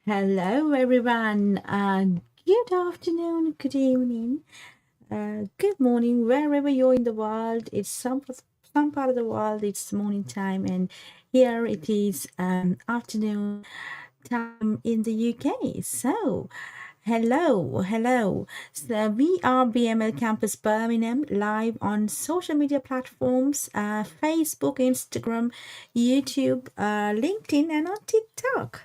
Hello, everyone. Good afternoon, good evening, good morning, wherever you're in the world. It's some part of the world. It's morning time, and here it is afternoon time in the UK. So, hello. So we are BML Campus Birmingham live on social media platforms, Facebook, Instagram, YouTube, LinkedIn, and on TikTok.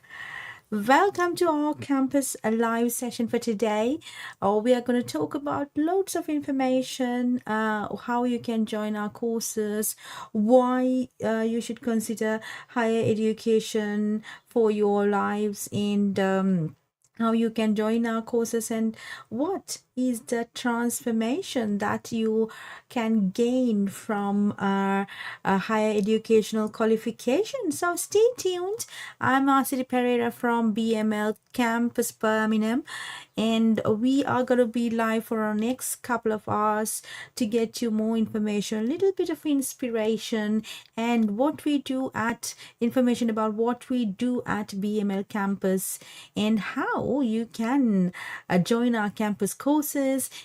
Welcome to our campus live session for today. We are going to talk about loads of information, how you can join our courses, why you should consider higher education for your lives, and how you can join our courses, and what is the transformation that you can gain from a higher educational qualification. So stay tuned. I'm Asiri Pereira from BML Campus Birmingham, and we are going to be live for our next couple of hours to get you more information, a little bit of inspiration, and what we do at information about what we do at BML campus and how you can join our campus courses.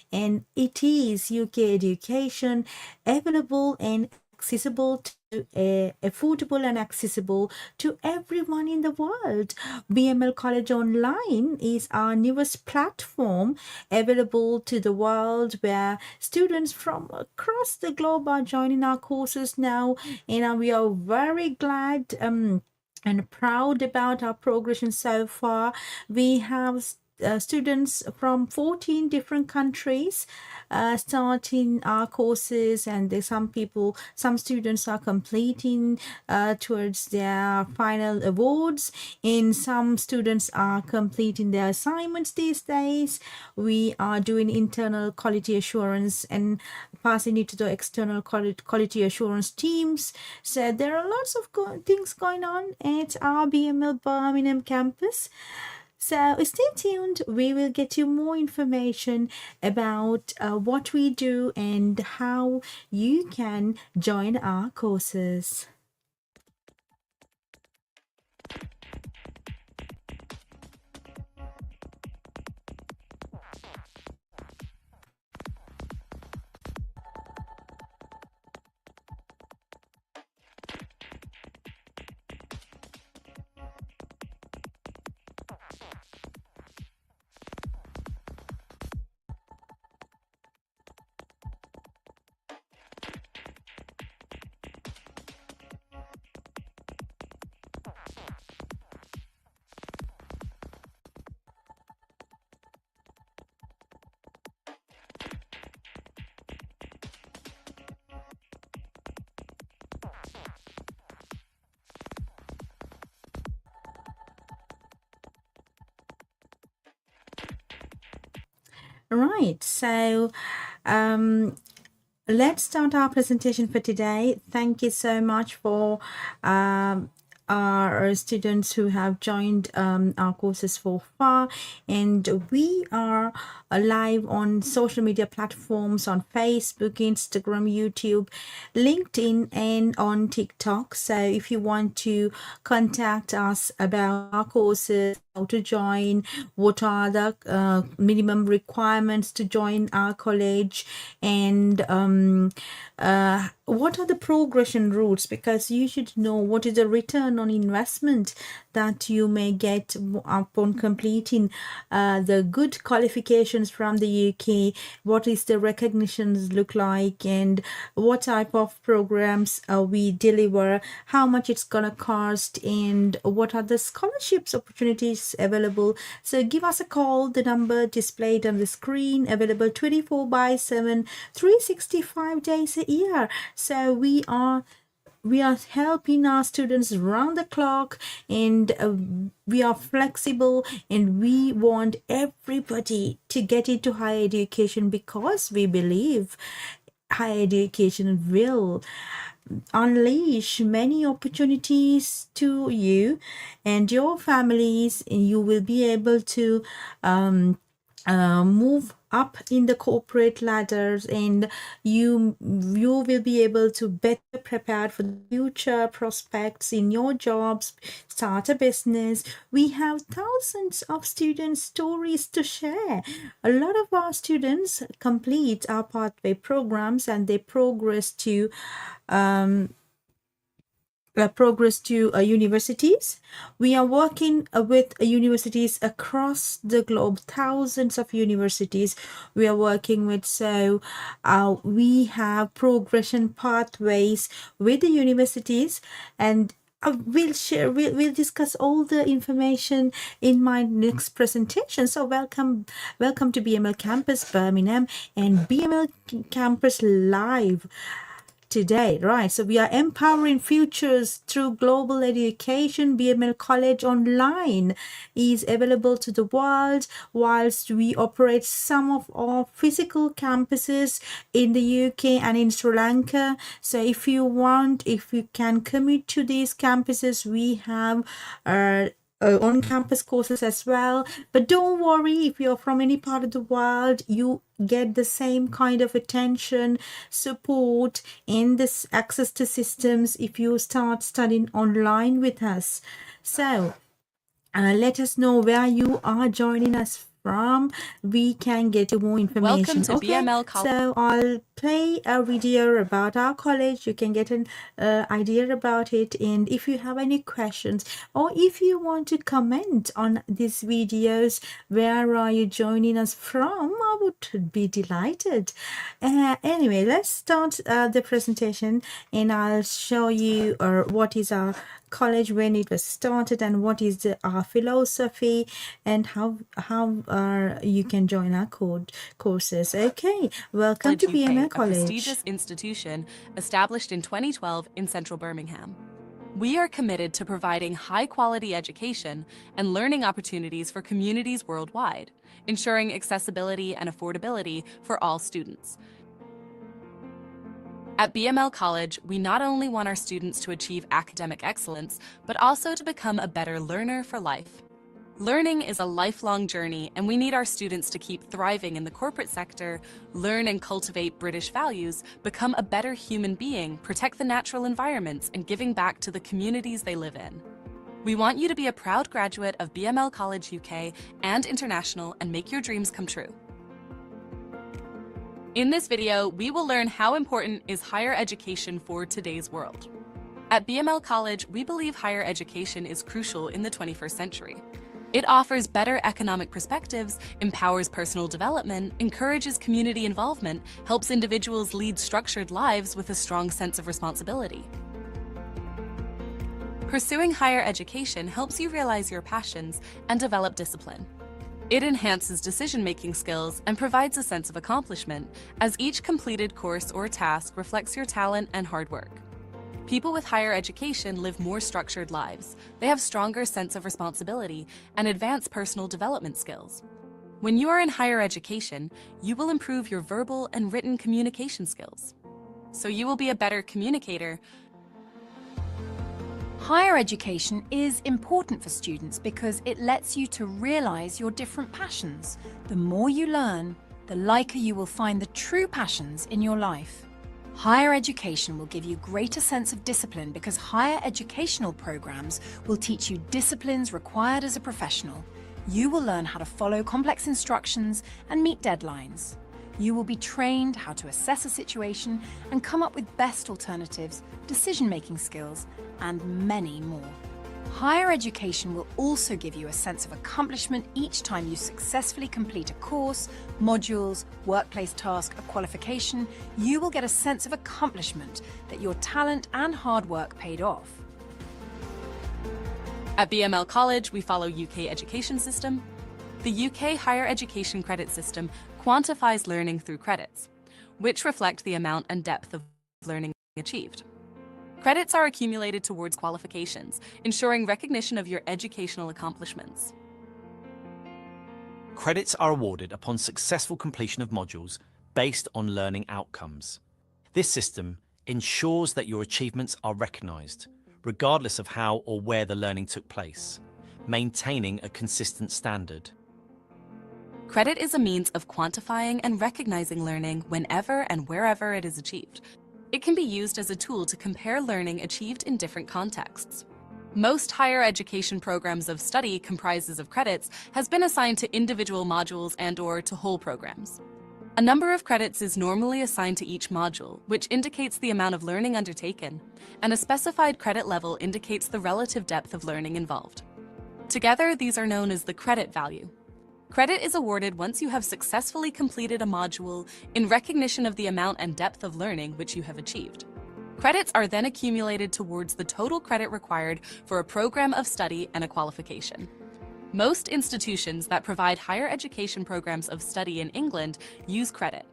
And it is UK education available and accessible to affordable and accessible to everyone in the world. BML College Online is our newest platform available to the world where students from across the globe are joining our courses now, and we are very glad and proud about our progression so far. We have students from 14 different countries starting our courses, and some students are completing towards their final awards, and some students are completing their assignments these days. We are doing internal quality assurance and passing it to the external quality assurance teams. So there are lots of things going on at our BML Birmingham campus. So stay tuned. We will get you more information about what we do and how you can join our courses. Right. So um, let's start our presentation for today. Thank you so much for our students who have joined our courses so far, and we are live on social media platforms on Facebook, Instagram, YouTube, LinkedIn, and on TikTok. So if you want to contact us about our courses, how to join, what are the minimum requirements to join our college, and what are the progression routes, because you should know what is the return on investment that you may get upon completing the good qualifications from the UK, what is the recognitions look like, and what type of programs we deliver, how much it's gonna cost, and what are the scholarships opportunities available. So give us a call. The number displayed on the screen, available 24 by 7, 365 days a year. So we are helping our students round the clock, and we are flexible, and we want everybody to get into higher education, because we believe higher education will unleash many opportunities to you and your families, and you will be able to move up in the corporate ladders, and you will be able to better prepare for the future prospects in your jobs, start a business. We have thousands of student stories to share. A lot of our students complete our pathway programs and they progress to universities. We are working with universities across the globe, thousands of universities we are working with. So we have progression pathways with the universities, and we'll discuss all the information in my next presentation. So welcome to BML Campus Birmingham and BML Campus Live today, right? So we are empowering futures through global education. BML College Online is available to the world, whilst we operate some of our physical campuses in the UK and in Sri Lanka. So if you can commit to these campuses, we have on-campus courses as well. But don't worry, if you're from any part of the world, you get the same kind of attention, support, and this access to systems if you start studying online with us. So let us know where you are joining us from. We can get you more information. Welcome to BML College. So I'll play a video about our college. You can get an idea about it, and if you have any questions or if you want to comment on these videos, where are you joining us from, I would be delighted. Anyway, let's start the presentation, and I'll show you what is our college, when it was started, and what is our philosophy, and how you can join our courses. Okay, welcome to BML College. A prestigious institution established in 2012 in central Birmingham. We are committed to providing high-quality education and learning opportunities for communities worldwide, ensuring accessibility and affordability for all students. At BML College, we not only want our students to achieve academic excellence, but also to become a better learner for life. Learning is a lifelong journey, and we need our students to keep thriving in the corporate sector, learn and cultivate British values, become a better human being, protect the natural environments, and giving back to the communities they live in. We want you to be a proud graduate of BML College UK and International and make your dreams come true. In this video, we will learn how important is higher education for today's world. At BML College, we believe higher education is crucial in the 21st century. It offers better economic perspectives, empowers personal development, encourages community involvement, helps individuals lead structured lives with a strong sense of responsibility. Pursuing higher education helps you realize your passions and develop discipline. It enhances decision-making skills and provides a sense of accomplishment, as each completed course or task reflects your talent and hard work. People with higher education live more structured lives. They have stronger sense of responsibility and advance personal development skills. When you are in higher education, you will improve your verbal and written communication skills. So you will be a better communicator. Higher education is important for students because it lets you to realize your different passions. The more you learn, the liker you will find the true passions in your life. Higher education will give you greater sense of discipline because higher educational programs will teach you disciplines required as a professional. You will learn how to follow complex instructions and meet deadlines. You will be trained how to assess a situation and come up with best alternatives, decision-making skills, and many more. Higher education will also give you a sense of accomplishment each time you successfully complete a course, modules, workplace task, or qualification. You will get a sense of accomplishment that your talent and hard work paid off. At BML College, we follow UK education system. The UK higher education credit system quantifies learning through credits, which reflect the amount and depth of learning achieved. Credits are accumulated towards qualifications, ensuring recognition of your educational accomplishments. Credits are awarded upon successful completion of modules based on learning outcomes. This system ensures that your achievements are recognised, regardless of how or where the learning took place, maintaining a consistent standard. Credit is a means of quantifying and recognizing learning whenever and wherever it is achieved. It can be used as a tool to compare learning achieved in different contexts. Most higher education programs of study comprises of credits has been assigned to individual modules and/or to whole programs. A number of credits is normally assigned to each module, which indicates the amount of learning undertaken, and a specified credit level indicates the relative depth of learning involved. Together, these are known as the credit value. Credit is awarded once you have successfully completed a module in recognition of the amount and depth of learning which you have achieved. Credits are then accumulated towards the total credit required for a program of study and a qualification. Most institutions that provide higher education programs of study in England use credit.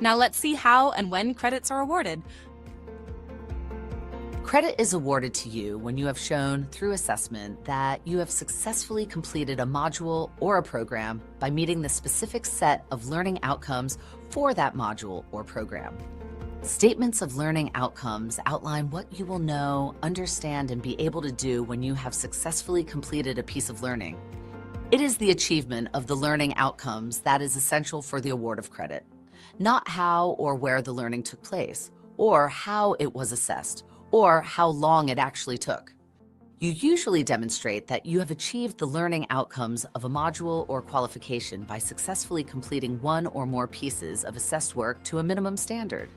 Now let's see how and when credits are awarded. Credit is awarded to you when you have shown through assessment that you have successfully completed a module or a program by meeting the specific set of learning outcomes for that module or program. Statements of learning outcomes outline what you will know, understand, and be able to do when you have successfully completed a piece of learning. It is the achievement of the learning outcomes that is essential for the award of credit, not how or where the learning took place, or how it was assessed, or how long it actually took. You usually demonstrate that you have achieved the learning outcomes of a module or qualification by successfully completing one or more pieces of assessed work to a minimum standard.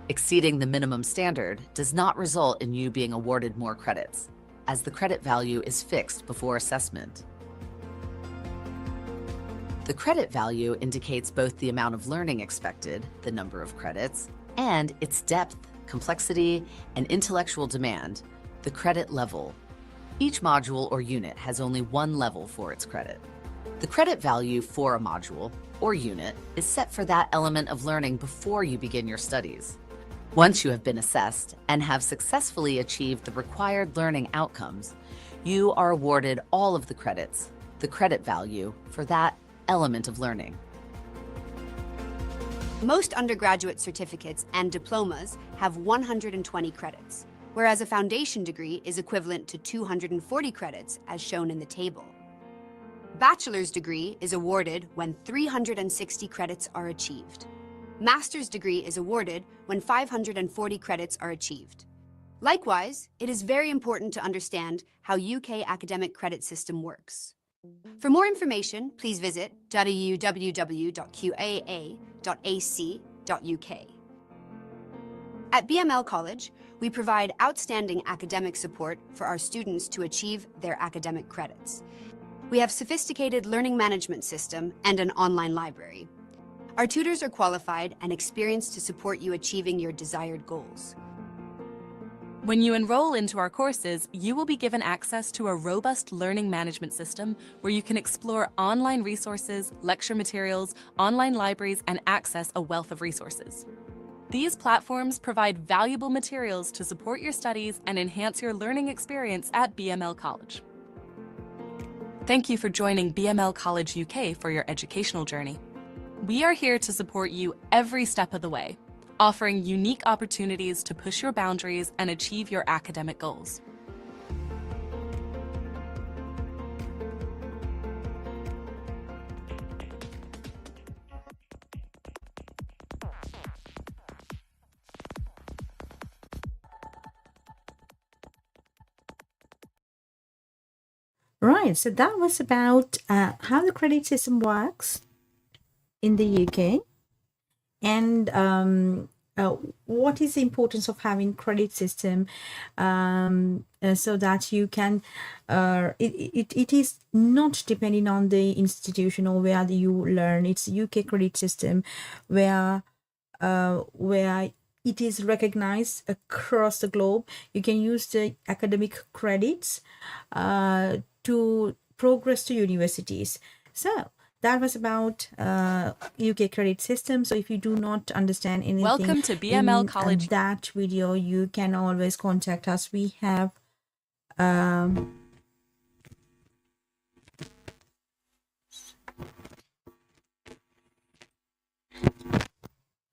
Exceeding the minimum standard does not result in you being awarded more credits, as the credit value is fixed before assessment. The credit value indicates both the amount of learning expected, the number of credits, and its depth, complexity, and intellectual demand, the credit level. Each module or unit has only one level for its credit. The credit value for a module or unit is set for that element of learning before you begin your studies. Once you have been assessed and have successfully achieved the required learning outcomes, you are awarded all of the credits, the credit value, for that element of learning. Most undergraduate certificates and diplomas have 120 credits, whereas a foundation degree is equivalent to 240 credits as shown in the table. Bachelor's degree is awarded when 360 credits are achieved. Master's degree is awarded when 540 credits are achieved. Likewise, it is very important to understand how UK academic credit system works. For more information, please visit www.qaa.ac.uk. At BML College, we provide outstanding academic support for our students to achieve their academic credits. We have sophisticated learning management system and an online library. Our tutors are qualified and experienced to support you achieving your desired goals. When you enroll into our courses, you will be given access to a robust learning management system where you can explore online resources, lecture materials, online libraries, and access a wealth of resources. These platforms provide valuable materials to support your studies and enhance your learning experience at BML College. Thank you for joining BML College UK for your educational journey. We are here to support you every step of the way, offering unique opportunities to push your boundaries and achieve your academic goals. Right, so that was about how the credit system works in the UK, and what is the importance of having credit system, so that you can it is not depending on the institution or where you learn. It's UK credit system where it is recognized across the globe. You can use the academic credits to progress to universities. So that was about UK credit system. So if you do not understand anything Welcome to BML in College. that video, you can always contact us. We have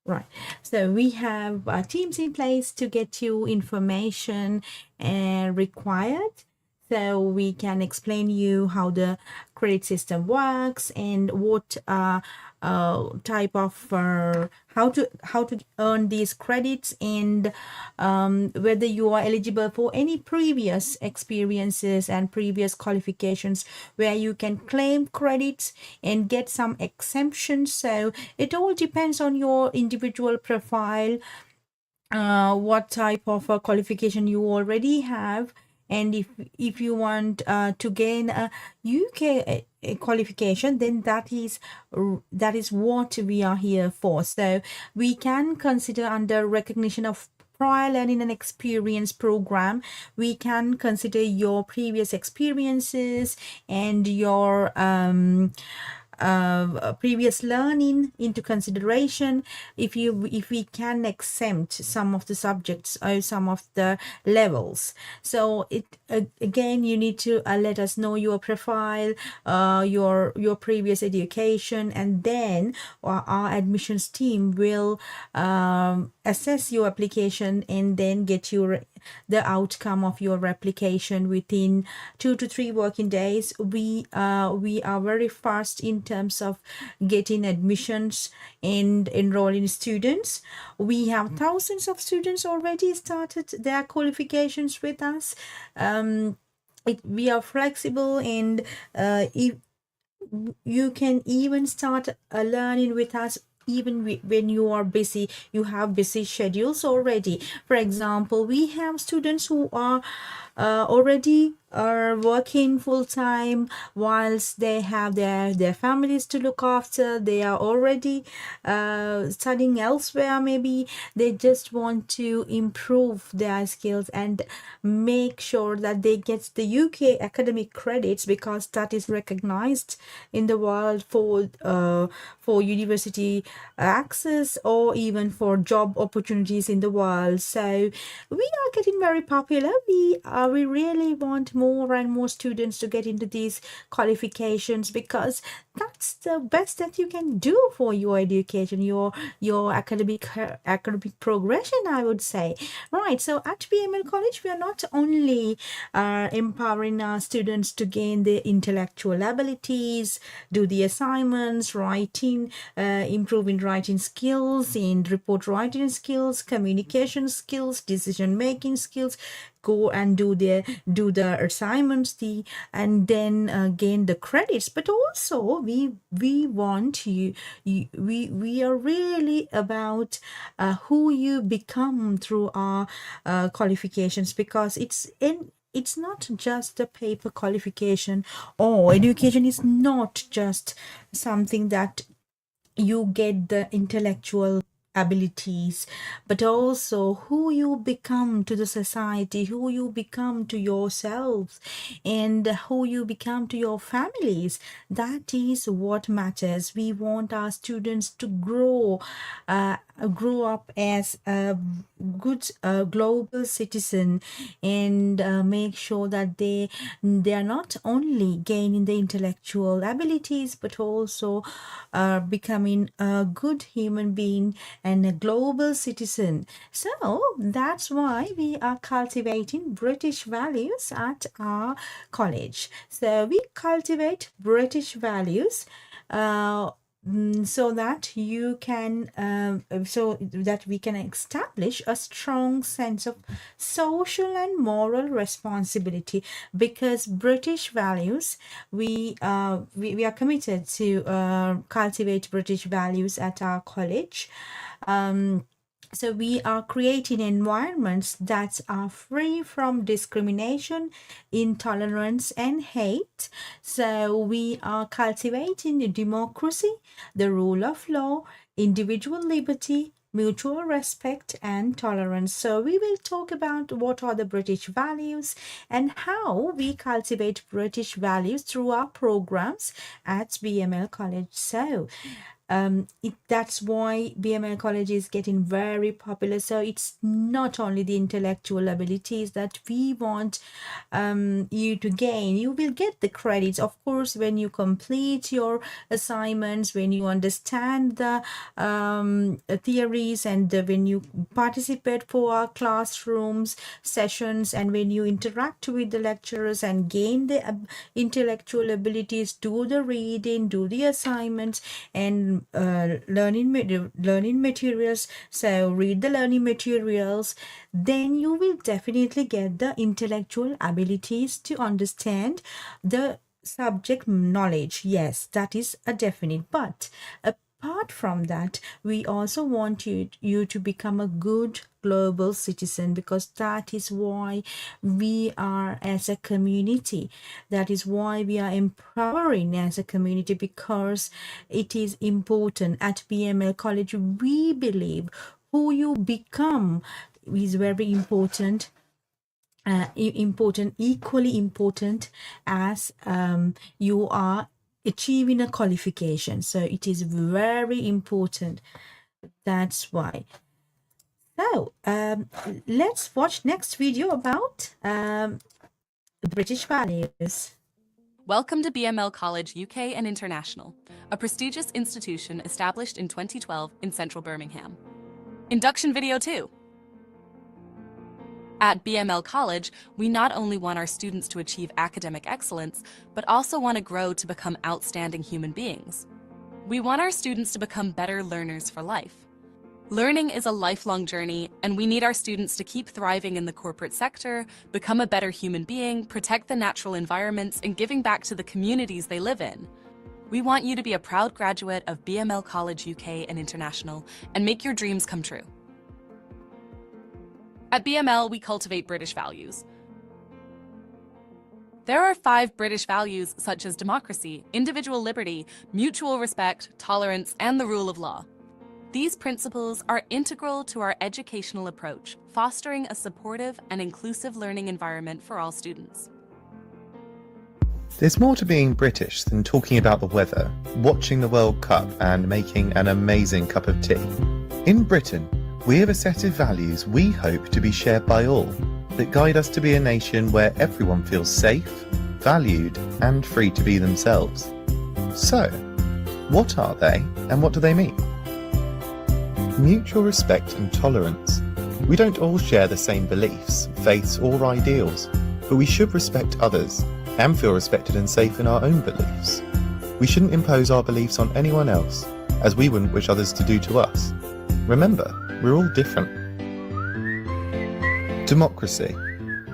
right. So we have teams in place to get you information required. So we can explain you how the credit system works and what type of how to earn these credits, and whether you are eligible for any previous experiences and previous qualifications where you can claim credits and get some exemptions. So it all depends on your individual profile, what type of qualification you already have, and if you want to gain a UK qualification, then that is what we are here for. So we can consider, under recognition of prior learning and experience program, we can consider your previous experiences and your previous learning into consideration, if we can exempt some of the subjects or some of the levels. So it again, you need to let us know your profile, your previous education, and then our admissions team will assess your application and then get you the outcome of your application within 2 to 3 working days. We are very fast in terms of getting admissions and enrolling students. We have thousands of students already started their qualifications with us. We are flexible, and if you can even start learning with us even when you are busy, you have busy schedules already. For example, we have students who are already are working full time, whilst they have their families to look after. They are already studying elsewhere. Maybe they just want to improve their skills and make sure that they get the UK academic credits, because that is recognized in the world for university access, or even for job opportunities in the world. So we are getting very popular. We really want more and more students to get into these qualifications, because that's the best that you can do for your education, your academic progression, I would say. Right. So at BML College, we are not only empowering our students to gain their intellectual abilities, do the assignments, writing, improving writing skills, and report writing skills, communication skills, decision making skills, go and do the assignments, and then gain the credits. But also we want we are really about who you become through our qualifications, because it's not just a paper qualification, or education is not just something that you get the intellectual abilities, but also who you become to the society, who you become to yourselves, and who you become to your families. That is what matters. We want our students to grow up as a good global citizen, and make sure that they are not only gaining the intellectual abilities, but also becoming a good human being and a global citizen. So that's why we are cultivating British values at our college. So we cultivate British values so that we can establish a strong sense of social and moral responsibility, because British values, we are committed to cultivate British values at our college. So we are creating environments that are free from discrimination, intolerance, and hate. So we are cultivating democracy, the rule of law, individual liberty, mutual respect, and tolerance. So we will talk about what are the British values and how we cultivate British values through our programs at BML College. So That's why BML College is getting very popular. So it's not only the intellectual abilities that we want you to gain. You will get the credits, of course, when you complete your assignments, when you understand the theories, and when you participate for our classrooms sessions, and when you interact with the lecturers and gain the intellectual abilities, do the reading, do the assignments, and learning materials. So read the learning materials, then you will definitely get the intellectual abilities to understand the subject knowledge. Yes, that is a definite. But apart from that, we also want you to become a good global citizen, because that is why we are as a community. That is why we are empowering as a community, because it is important. At BML College, we believe who you become is very important, equally important as you are achieving a qualification. So it is very important. That's why. So let's watch next video about British values. Welcome to BML College UK and International, a prestigious institution established in 2012 in central Birmingham. Induction video 2. At BML College, we not only want our students to achieve academic excellence, but also want to grow to become outstanding human beings. We want our students to become better learners for life. Learning is a lifelong journey, and we need our students to keep thriving in the corporate sector, become a better human being, protect the natural environments, and giving back to the communities they live in. We want you to be a proud graduate of BML College UK and International and make your dreams come true. At BML, we cultivate British values. There are 5 British values such as democracy, individual liberty, mutual respect, tolerance, and the rule of law. These principles are integral to our educational approach, fostering a supportive and inclusive learning environment for all students. There's more to being British than talking about the weather, watching the World Cup, and making an amazing cup of tea. In Britain, we have a set of values we hope to be shared by all, that guide us to be a nation where everyone feels safe, valued, and free to be themselves. So, what are they, and what do they mean? Mutual respect and tolerance. We don't all share the same beliefs, faiths, or ideals, but we should respect others and feel respected and safe in our own beliefs. We shouldn't impose our beliefs on anyone else, as we wouldn't wish others to do to us. Remember, we're all different. Democracy.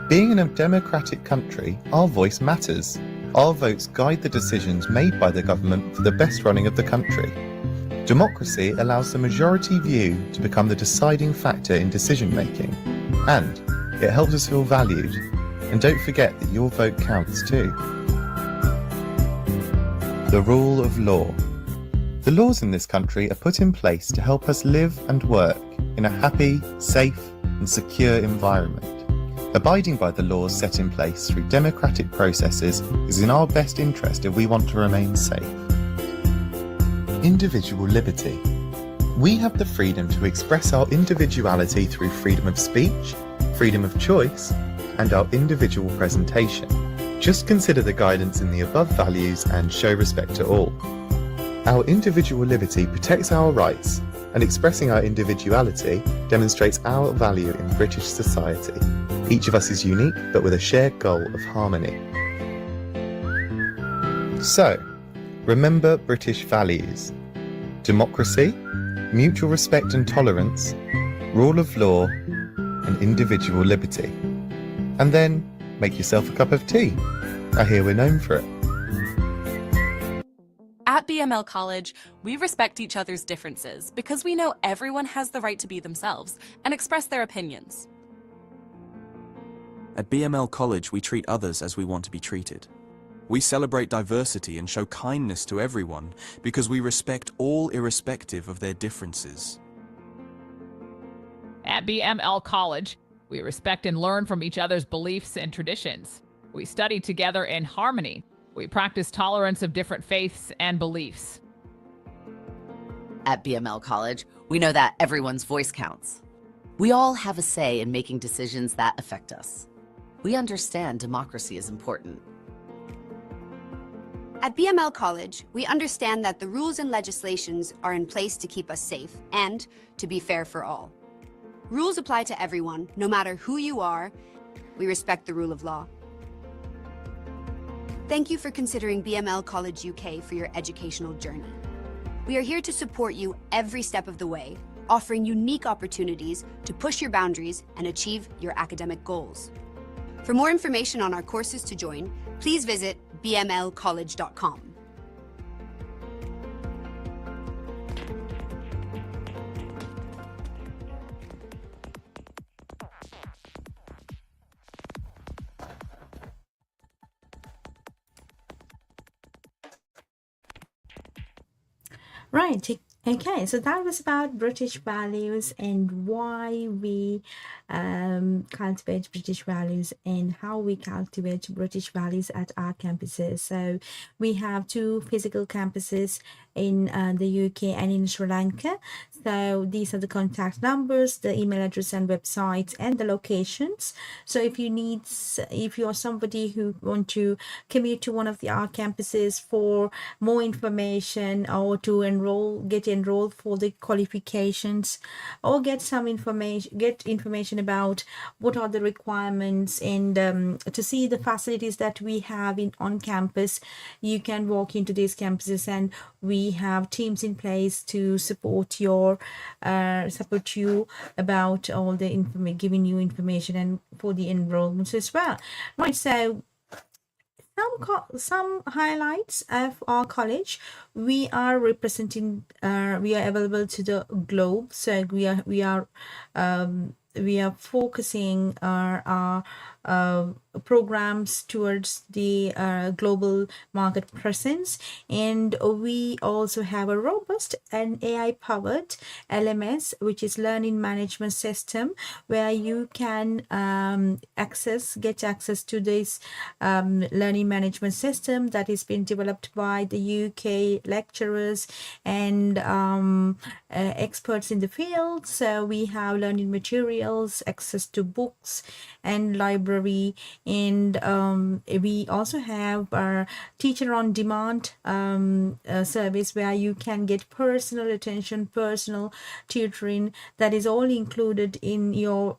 Being in a democratic country, our voice matters. Our votes guide the decisions made by the government for the best running of the country. Democracy allows the majority view to become the deciding factor in decision making, and it helps us feel valued. And don't forget that your vote counts too. The rule of law. The laws in this country are put in place to help us live and work in a happy, safe, and secure environment. Abiding by the laws set in place through democratic processes is in our best interest if we want to remain safe. Individual liberty. We have the freedom to express our individuality through freedom of speech, freedom of choice, and our individual presentation. Just consider the guidance in the above values and show respect to all. Our individual liberty protects our rights, and expressing our individuality demonstrates our value in British society. Each of us is unique, but with a shared goal of harmony. So, remember British values: democracy, mutual respect and tolerance, rule of law, and individual liberty. And then, make yourself a cup of tea. I hear we're known for it. At BML College, we respect each other's differences because we know everyone has the right to be themselves and express their opinions. At BML College, we treat others as we want to be treated. We celebrate diversity and show kindness to everyone because we respect all irrespective of their differences. At BML College, we respect and learn from each other's beliefs and traditions. We study together in harmony. We practice tolerance of different faiths and beliefs. At BML College, we know that everyone's voice counts. We all have a say in making decisions that affect us. We understand democracy is important. At BML College, we understand that the rules and legislations are in place to keep us safe and to be fair for all. Rules apply to everyone, no matter who you are. We respect the rule of law. Thank you for considering BML College UK for your educational journey. We are here to support you every step of the way, offering unique opportunities to push your boundaries and achieve your academic goals. For more information on our courses to join, please visit bmlcollege.com. Right. Okay. So that was about British values and why we cultivate British values and how we cultivate British values at our campuses. So we have two physical campuses in the UK and in Sri Lanka. So these are the contact numbers, the email address and websites, and the locations. So if you are somebody who want to commute to one of our campuses for more information or to get enrolled for the qualifications or get information about what are the requirements and to see the facilities that we have on campus, you can walk into these campuses and we have teams in place to support you about all the giving you information and for the enrollments as well. Right, so some highlights of our college. We are representing we are available to the globe, so we are focusing our programs towards the global market presence, and we also have a robust and AI powered LMS, which is learning management system, where you can get access to this learning management system that is being developed by the UK lecturers and experts in the field. So we have learning materials, access to books and library, and we also have our teacher on demand service where you can get personal attention, personal tutoring. That is all included in your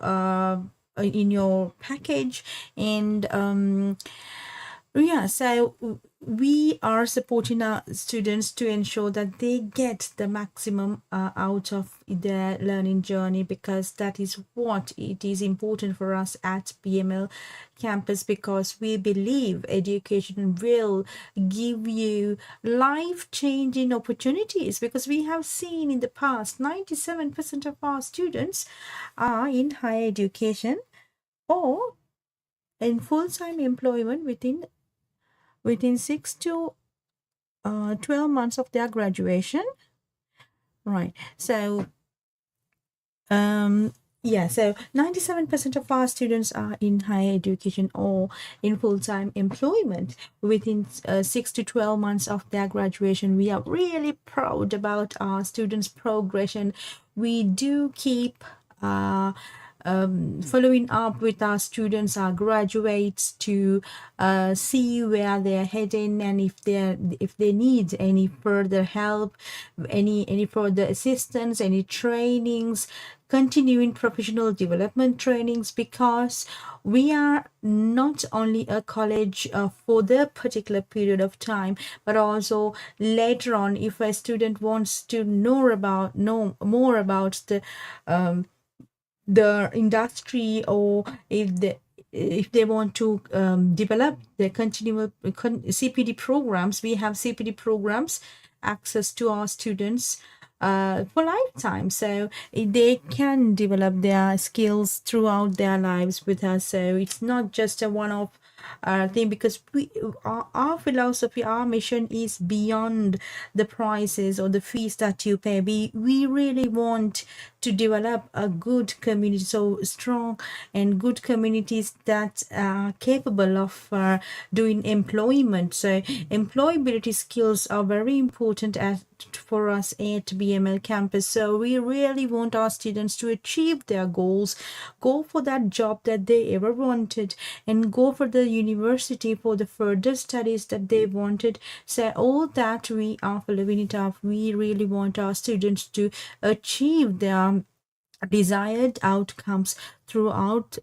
package. And so we are supporting our students to ensure that they get the maximum out of their learning journey, because that is what it is important for us at BML campus, because we believe education will give you life-changing opportunities, because we have seen in the past 97% of our students are in higher education or in full-time employment within 6 to 12 months of their graduation. Right. So so 97% of our students are in higher education or in full-time employment within 6 to 12 months of their graduation. We are really proud about our students' progression. We do keep following up with our students, our graduates, to see where they're heading, and if they need any further help, any further assistance, any trainings, continuing professional development trainings, because we are not only a college for the particular period of time, but also later on, if a student wants to know more about the industry, or if they want to develop their continual CPD programs, we have CPD programs access to our students for lifetime, so they can develop their skills throughout their lives with us. So it's not just a one-off thing, because our philosophy, our mission is beyond the prices or the fees that you pay. We really want to develop a good community, so strong and good communities that are capable of doing employment. So employability skills are very important for us at BML campus. So we really want our students to achieve their goals, go for that job that they ever wanted, and go for the university for the further studies that they wanted. So all that we are following it up. We really want our students to achieve their desired outcomes throughout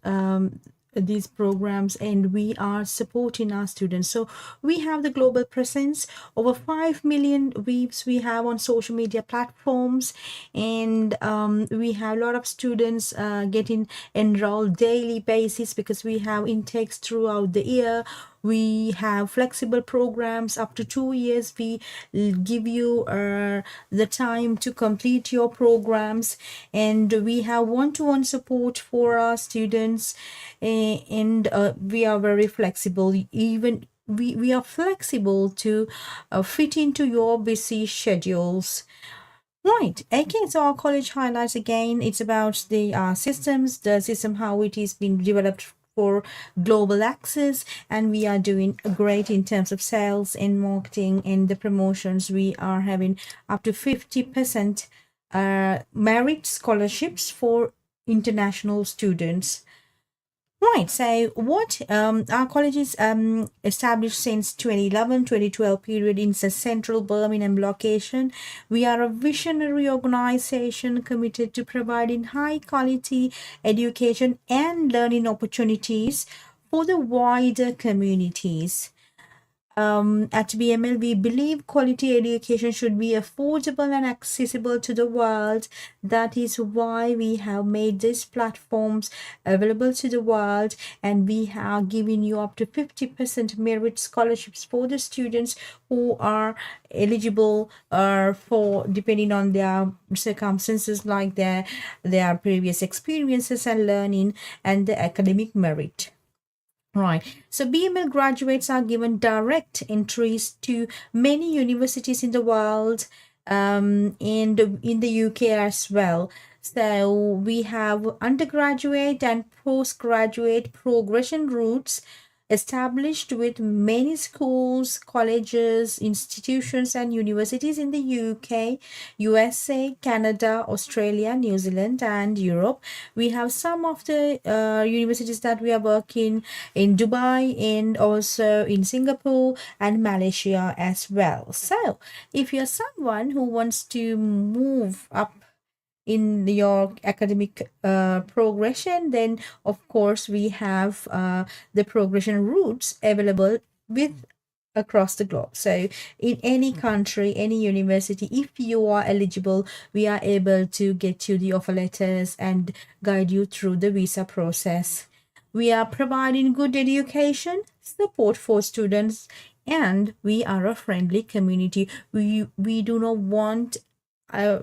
these programs, and we are supporting our students. So we have the global presence, over 5 million views we have on social media platforms, and we have a lot of students getting enrolled daily basis because we have intakes throughout the year. We have flexible programs up to 2 years. We give you the time to complete your programs, and we have one-to-one support for our students, and we are very flexible. Even we are flexible to fit into your busy schedules. Right. Okay. So our college highlights again. It's about the systems, the system, how it is being developed for global access, and we are doing great in terms of sales and marketing and the promotions. We are having up to 50% merit scholarships for international students. Right, so what our college is established since 2011-2012 period in the central Birmingham location. We are a visionary organization committed to providing high quality education and learning opportunities for the wider communities. At BML, we believe quality education should be affordable and accessible to the world. That is why we have made these platforms available to the world, and we have given you up to 50% merit scholarships for the students who are eligible for, depending on their circumstances, like their previous experiences and learning and the academic merit. Right. So BML graduates are given direct entries to many universities in the world, and in the UK as well. So we have undergraduate and postgraduate progression routes established with many schools, colleges, institutions, and universities in the UK, USA, Canada, Australia, New Zealand, and Europe. We have some of the universities that we are working in Dubai and also in Singapore and Malaysia as well. So, if you're someone who wants to move up in your academic progression, then of course we have the progression routes available with across the globe. So in any country, any university, if you are eligible, we are able to get you the offer letters and guide you through the visa process. We are providing good education, support for students, and we are a friendly community. We do not want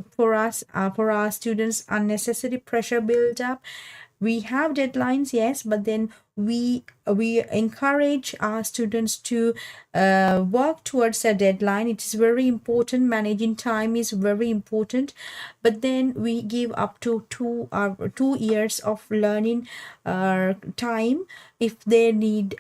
for our students unnecessary pressure build up. We have deadlines, yes, but then we encourage our students to work towards a deadline. It is very important. Managing time is very important, but then we give up to 2 years of learning time if they need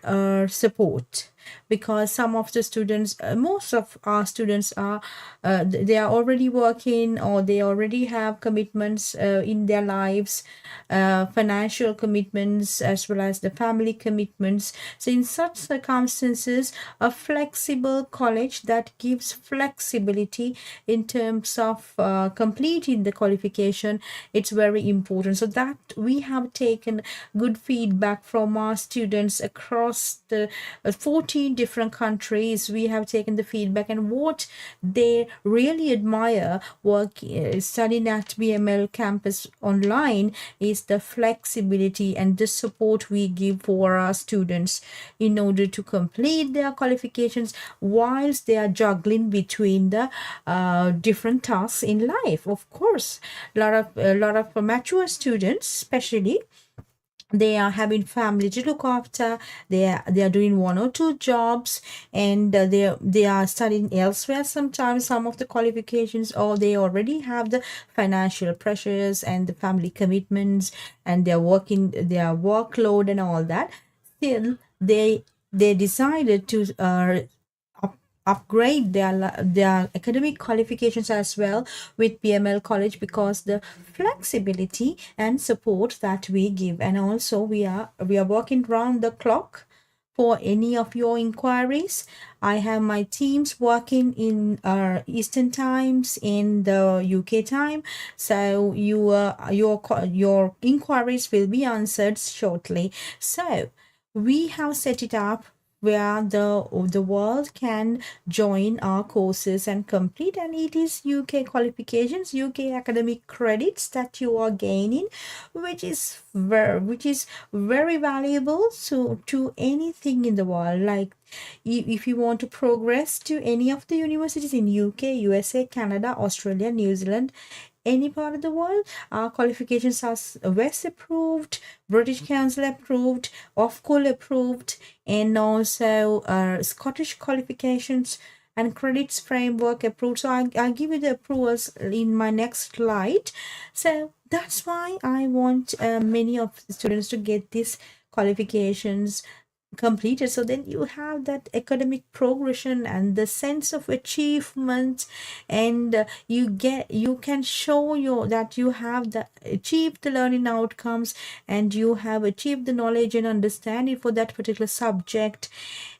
support, because some of the students, most of our students are they are already working, or they already have commitments in their lives, financial commitments as well as the family commitments. So in such circumstances, a flexible college that gives flexibility in terms of completing the qualification, it's very important. So that we have taken good feedback from our students across the 14 different countries. We have taken the feedback, and what they really admire studying at BML campus online is the flexibility and the support we give for our students in order to complete their qualifications whilst they are juggling between the different tasks in life. Of course, a lot of mature students especially, they are having family to look after, they are doing one or two jobs, and they are studying elsewhere sometimes, some of the qualifications, or they already have the financial pressures and the family commitments, and they're working their workload and all that. Still they decided to upgrade their academic qualifications as well with BML College, because the flexibility and support that we give, and also we are working round the clock for any of your inquiries. I have my teams working in Eastern times, in the UK time, so your inquiries will be answered shortly. So we have set it up where the world can join our courses and complete, and it is UK qualifications, UK academic credits that you are gaining, which is very valuable to anything in the world. Like if you want to progress to any of the universities in UK, USA, Canada, Australia, New Zealand, any part of the world, our qualifications are West approved, British Council approved, Ofqual approved, and also Scottish qualifications and credits framework approved. So I'll give you the approvals in my next slide. So that's why I want many of the students to get these qualifications completed, so then you have that academic progression and the sense of achievement, and you can show that you have achieved the learning outcomes, and you have achieved the knowledge and understanding for that particular subject.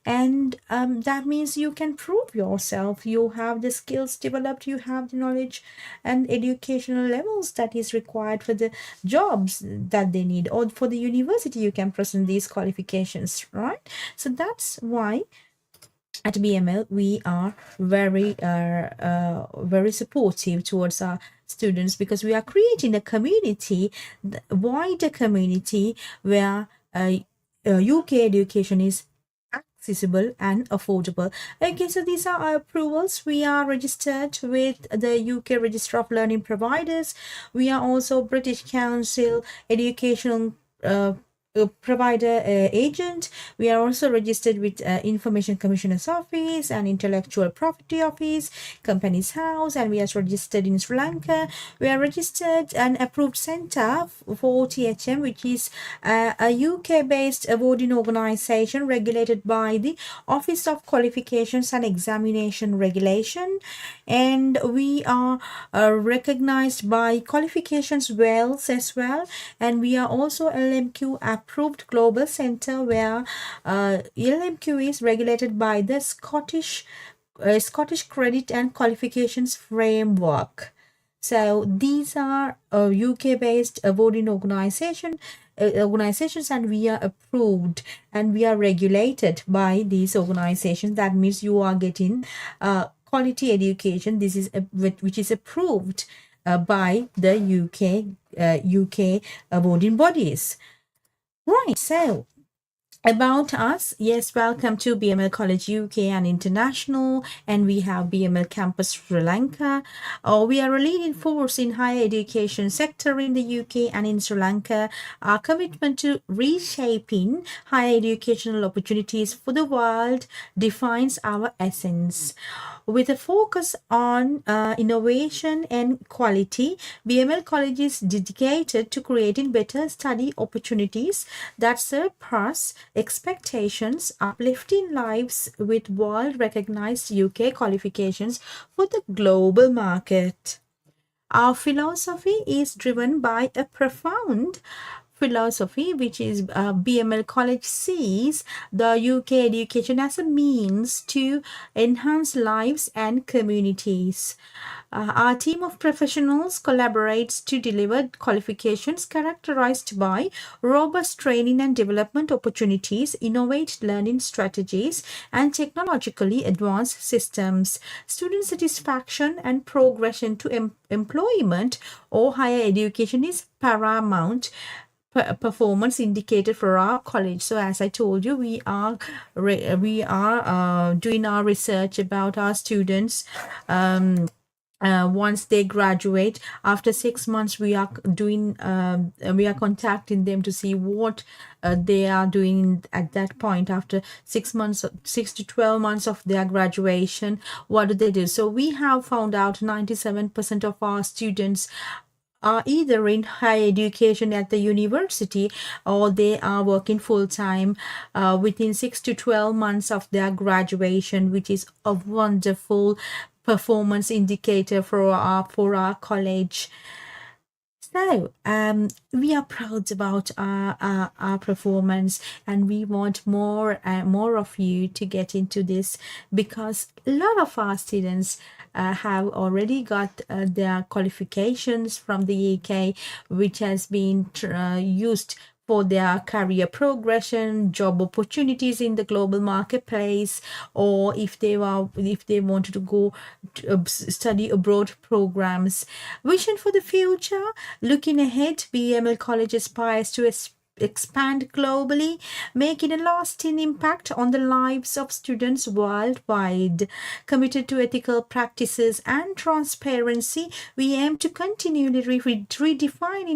And that means you can prove yourself, you have the skills developed, you have the knowledge and educational levels that is required for the jobs that they need, or for the university you can present these qualifications, right? So that's why at BML we are very supportive towards our students, because we are creating a community, wider community, where UK education is accessible and affordable. Okay, so these are our approvals. We are registered with the UK Register of Learning Providers. We are also British Council Educational provider agent. We are also registered with Information Commissioner's Office and Intellectual Property Office, Companies House, and we are registered in Sri Lanka. We are registered and approved center for THM, which is a UK-based awarding organization regulated by the Office of Qualifications and Examination Regulation, and we are recognized by Qualifications Wales as well, and we are also LMQ approved global center, where LMQ is regulated by the Scottish Credit and Qualifications Framework. So these are UK-based awarding organizations, and we are approved and we are regulated by these organizations. That means you are getting quality education. This is which is approved by the UK awarding bodies. Right, so about us, yes, welcome to BML College UK and International, and we have BML Campus Sri Lanka. We are a leading force in higher education sector in the UK and in Sri Lanka. Our commitment to reshaping higher educational opportunities for the world defines our essence. With a focus on innovation and quality, BML College is dedicated to creating better study opportunities that surpass expectations, uplifting lives with world-recognized UK qualifications for the global market. Our philosophy is driven by a profound philosophy, which is BML College sees the UK education as a means to enhance lives and communities. Our team of professionals collaborates to deliver qualifications characterized by robust training and development opportunities, innovative learning strategies, and technologically advanced systems. Student satisfaction and progression to employment or higher education is paramount performance indicator for our college. So as I told you, we are doing our research about our students once they graduate. After 6 months, we are contacting them to see what they are doing at that point. After 6 months, 6 to 12 months of their graduation, what do they do? So we have found out 97% of our students are either in higher education at the university, or they are working full time within 6 to 12 months of their graduation, which is a wonderful performance indicator for our college. So, we are proud about our performance, and we want more of you to get into this, because a lot of our students have already got their qualifications from the UK, which has been used for their career progression, job opportunities in the global marketplace, or if they wanted to go to study abroad programs. Vision for the future: looking ahead, BML College aspires to expand globally, making a lasting impact on the lives of students worldwide. Committed to ethical practices and transparency, we aim to continually redefine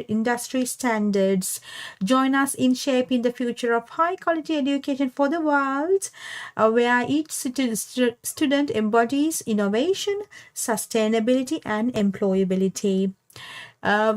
industry standards. Join us in shaping the future of high quality education for the world, where each student embodies innovation, sustainability, and employability.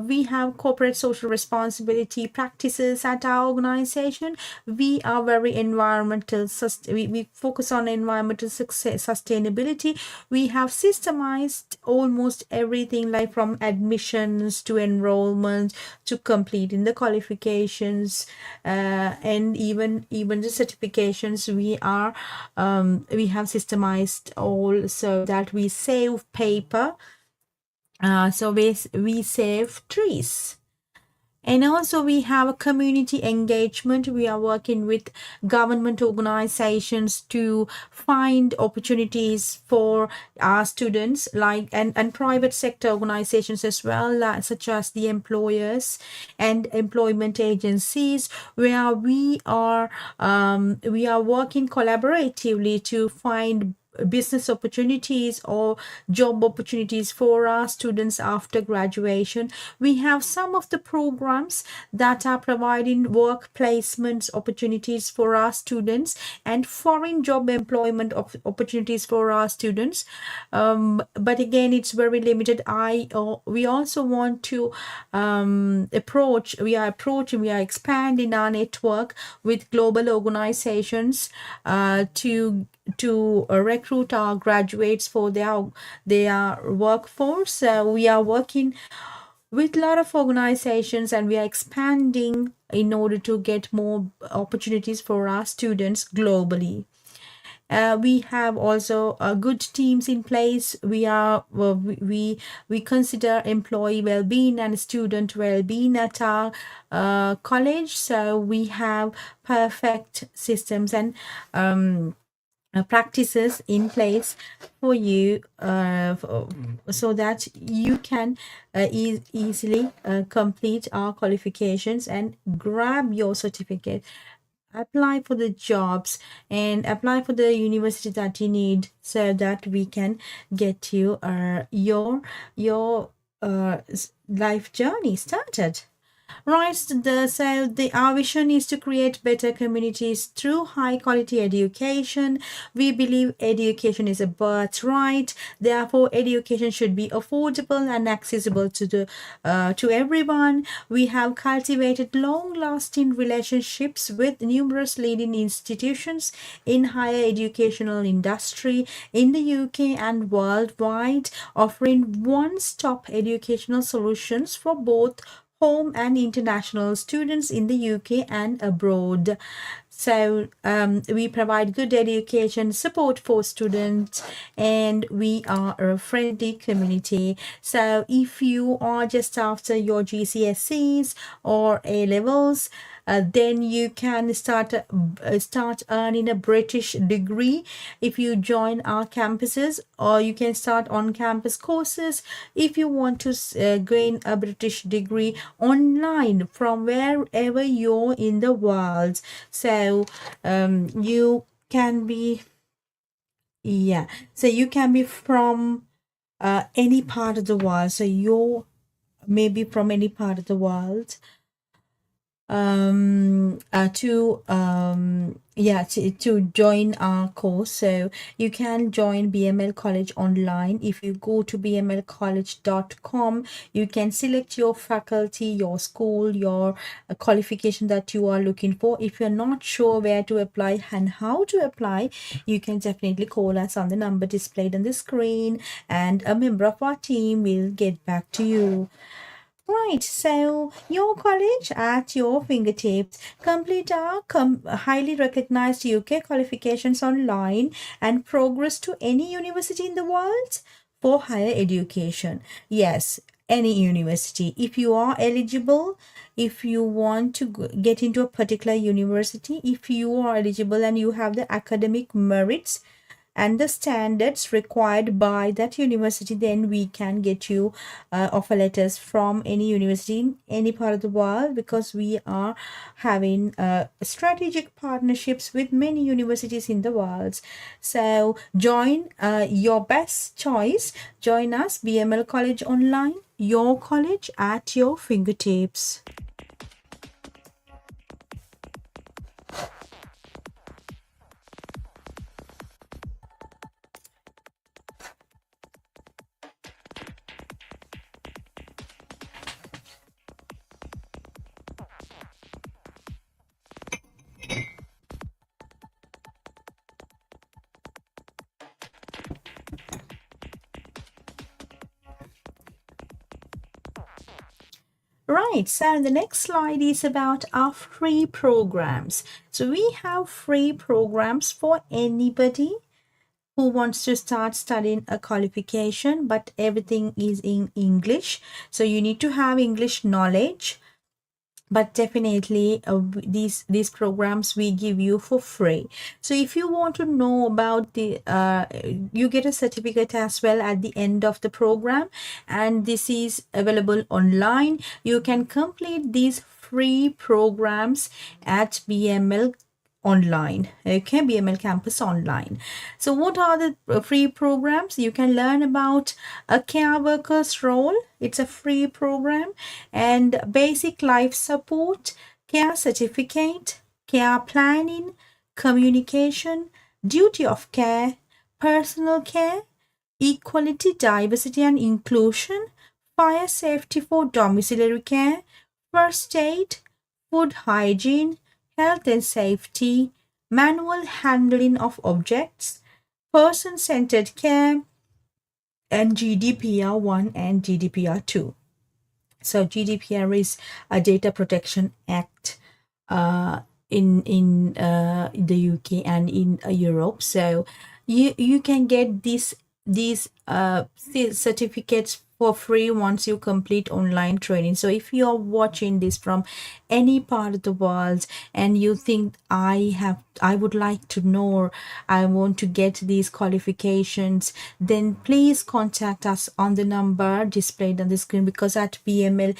We have corporate social responsibility practices at our organization. We are very we focus on environmental sustainability. We have systemized almost everything, like from admissions to enrollment to completing the qualifications, and even the certifications. We have systemized all, so that we save paper, so we save trees. And also we have a community engagement. We are working with government organizations to find opportunities for our students, and private sector organizations as well, such as the employers and employment agencies, where we are working collaboratively to find business opportunities or job opportunities for our students after graduation. We have some of the programs that are providing work placements opportunities for our students and foreign job employment opportunities for our students. But again, it's very limited. We also want to we are expanding our network with global organizations to recruit our graduates for their workforce. We are working with a lot of organizations, and we are expanding in order to get more opportunities for our students globally. We have also good teams in place. We consider employee well-being and student well-being at our college. So we have perfect systems and practices in place for you, so that you can easily complete our qualifications and grab your certificate, apply for the jobs, and apply for the university that you need, so that we can get you your life journey started. Right, our vision is to create better communities through high quality education. We believe education is a birthright. Therefore, education should be affordable and accessible to everyone. We have cultivated long-lasting relationships with numerous leading institutions in higher educational industry in the UK and worldwide, offering one-stop educational solutions for both home and international students in the UK and abroad. So we provide good education support for students, and we are a friendly community. So if you are just after your GCSEs or A levels, then you can start earning a British degree if you join our campuses, or you can start on-campus courses if you want to gain a British degree online from wherever you're in the world. So you can be from any part of the world. So you're maybe from any part of the world, to join our course. So you can join BML College online. If you go to bmlcollege.com, you can select your faculty, your school, your qualification that you are looking for. If you're not sure where to apply and how to apply, you can definitely call us on the number displayed on the screen, and a member of our team will get back to you. Right, so your college at your fingertips. Complete our highly recognized UK qualifications online and progress to any university in the world for higher education. Yes, any university. If you are eligible, if you want to get into a particular university, if you are eligible and you have the academic merits and the standards required by that university, then we can get you offer letters from any university in any part of the world, because we are having strategic partnerships with many universities in the world. So join your best choice. Join us, BML College Online, your college at your fingertips. Right, so the next slide is about our free programs. So we have free programs for anybody who wants to start studying a qualification, but everything is in English. So you need to have English knowledge, but definitely these programs we give you for free. So if you want to know about the you get a certificate as well at the end of the program, and this is available online. You can complete these free programs at BML online. Okay, BML campus online. So what are the free programs? You can learn about a care worker's role. It's a free program. And basic life support, care certificate, care planning, communication, duty of care, personal care, equality, diversity and inclusion, fire safety for domiciliary care, first aid, food hygiene, health and safety, manual handling of objects, person-centered care, and GDPR 1 and GDPR 2. So GDPR is a Data Protection Act in the UK and in Europe. So you can get these certificates for free once you complete online training. So if you are watching this from any part of the world and you think I would like to know, or I want to get these qualifications, then please contact us on the number displayed on the screen, because at BML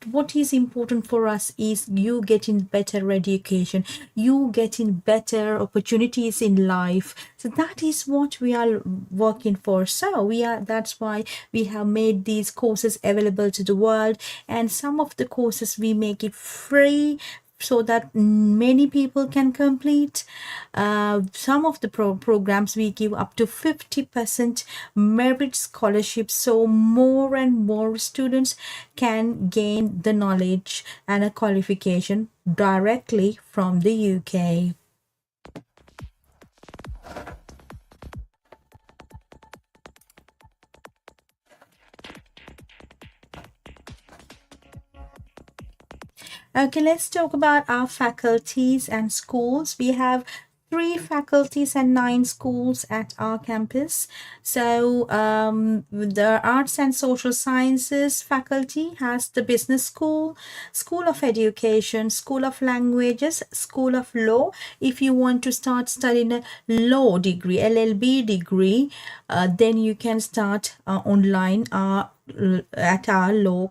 what is important for us is you getting better education, you getting better opportunities in life. So that is what we are working for. So that's why we have made these courses available to the world, and some of the courses we make it free so that many people can complete. Some of the programs we give up to 50% merit scholarships, so more and more students can gain the knowledge and a qualification directly from the UK. Okay, let's talk about our faculties and schools. We have 3 faculties and 9 schools at our campus. So the Arts and Social Sciences faculty has the Business School, School of Education, School of Languages, School of Law. If you want to start studying a law degree, LLB degree, then you can start online at our law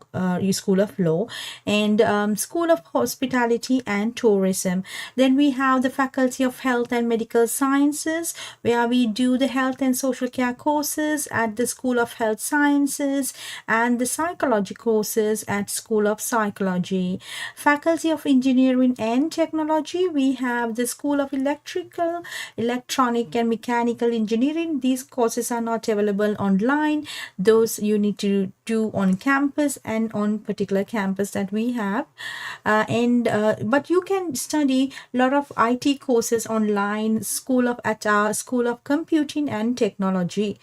School of Law, and School of Hospitality and Tourism. Then we have the Faculty of Health and Medical Sciences, where we do the health and social care courses at the School of Health Sciences and the psychology courses at School of Psychology. Faculty of Engineering and Technology, we have the School of Electrical, Electronic and Mechanical Engineering. These courses are not available online. Those you need to do on campus and on particular campus that we have. But you can study a lot of IT courses online, at our School of Computing and Technology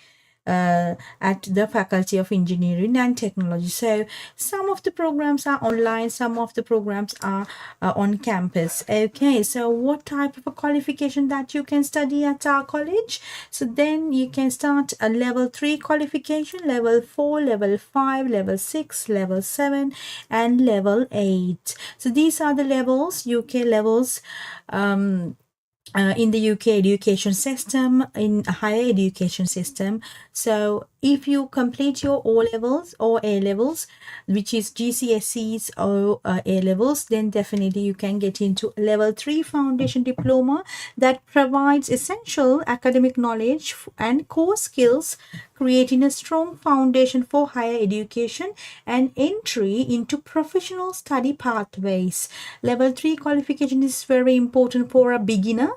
at the Faculty of Engineering and Technology. So some of the programs are online, some of the programs are on campus. Okay, so what type of a qualification that you can study at our college? So then you can start a level 3 qualification, level 4, level 5, level 6, level 7, and level 8. So these are the levels, UK levels. In the UK education system, in a higher education system. So if you complete your O levels or A levels, which is GCSEs or A levels, then definitely you can get into level 3 foundation diploma that provides essential academic knowledge and core skills, creating a strong foundation for higher education and entry into professional study pathways. Level 3 qualification is very important for a beginner.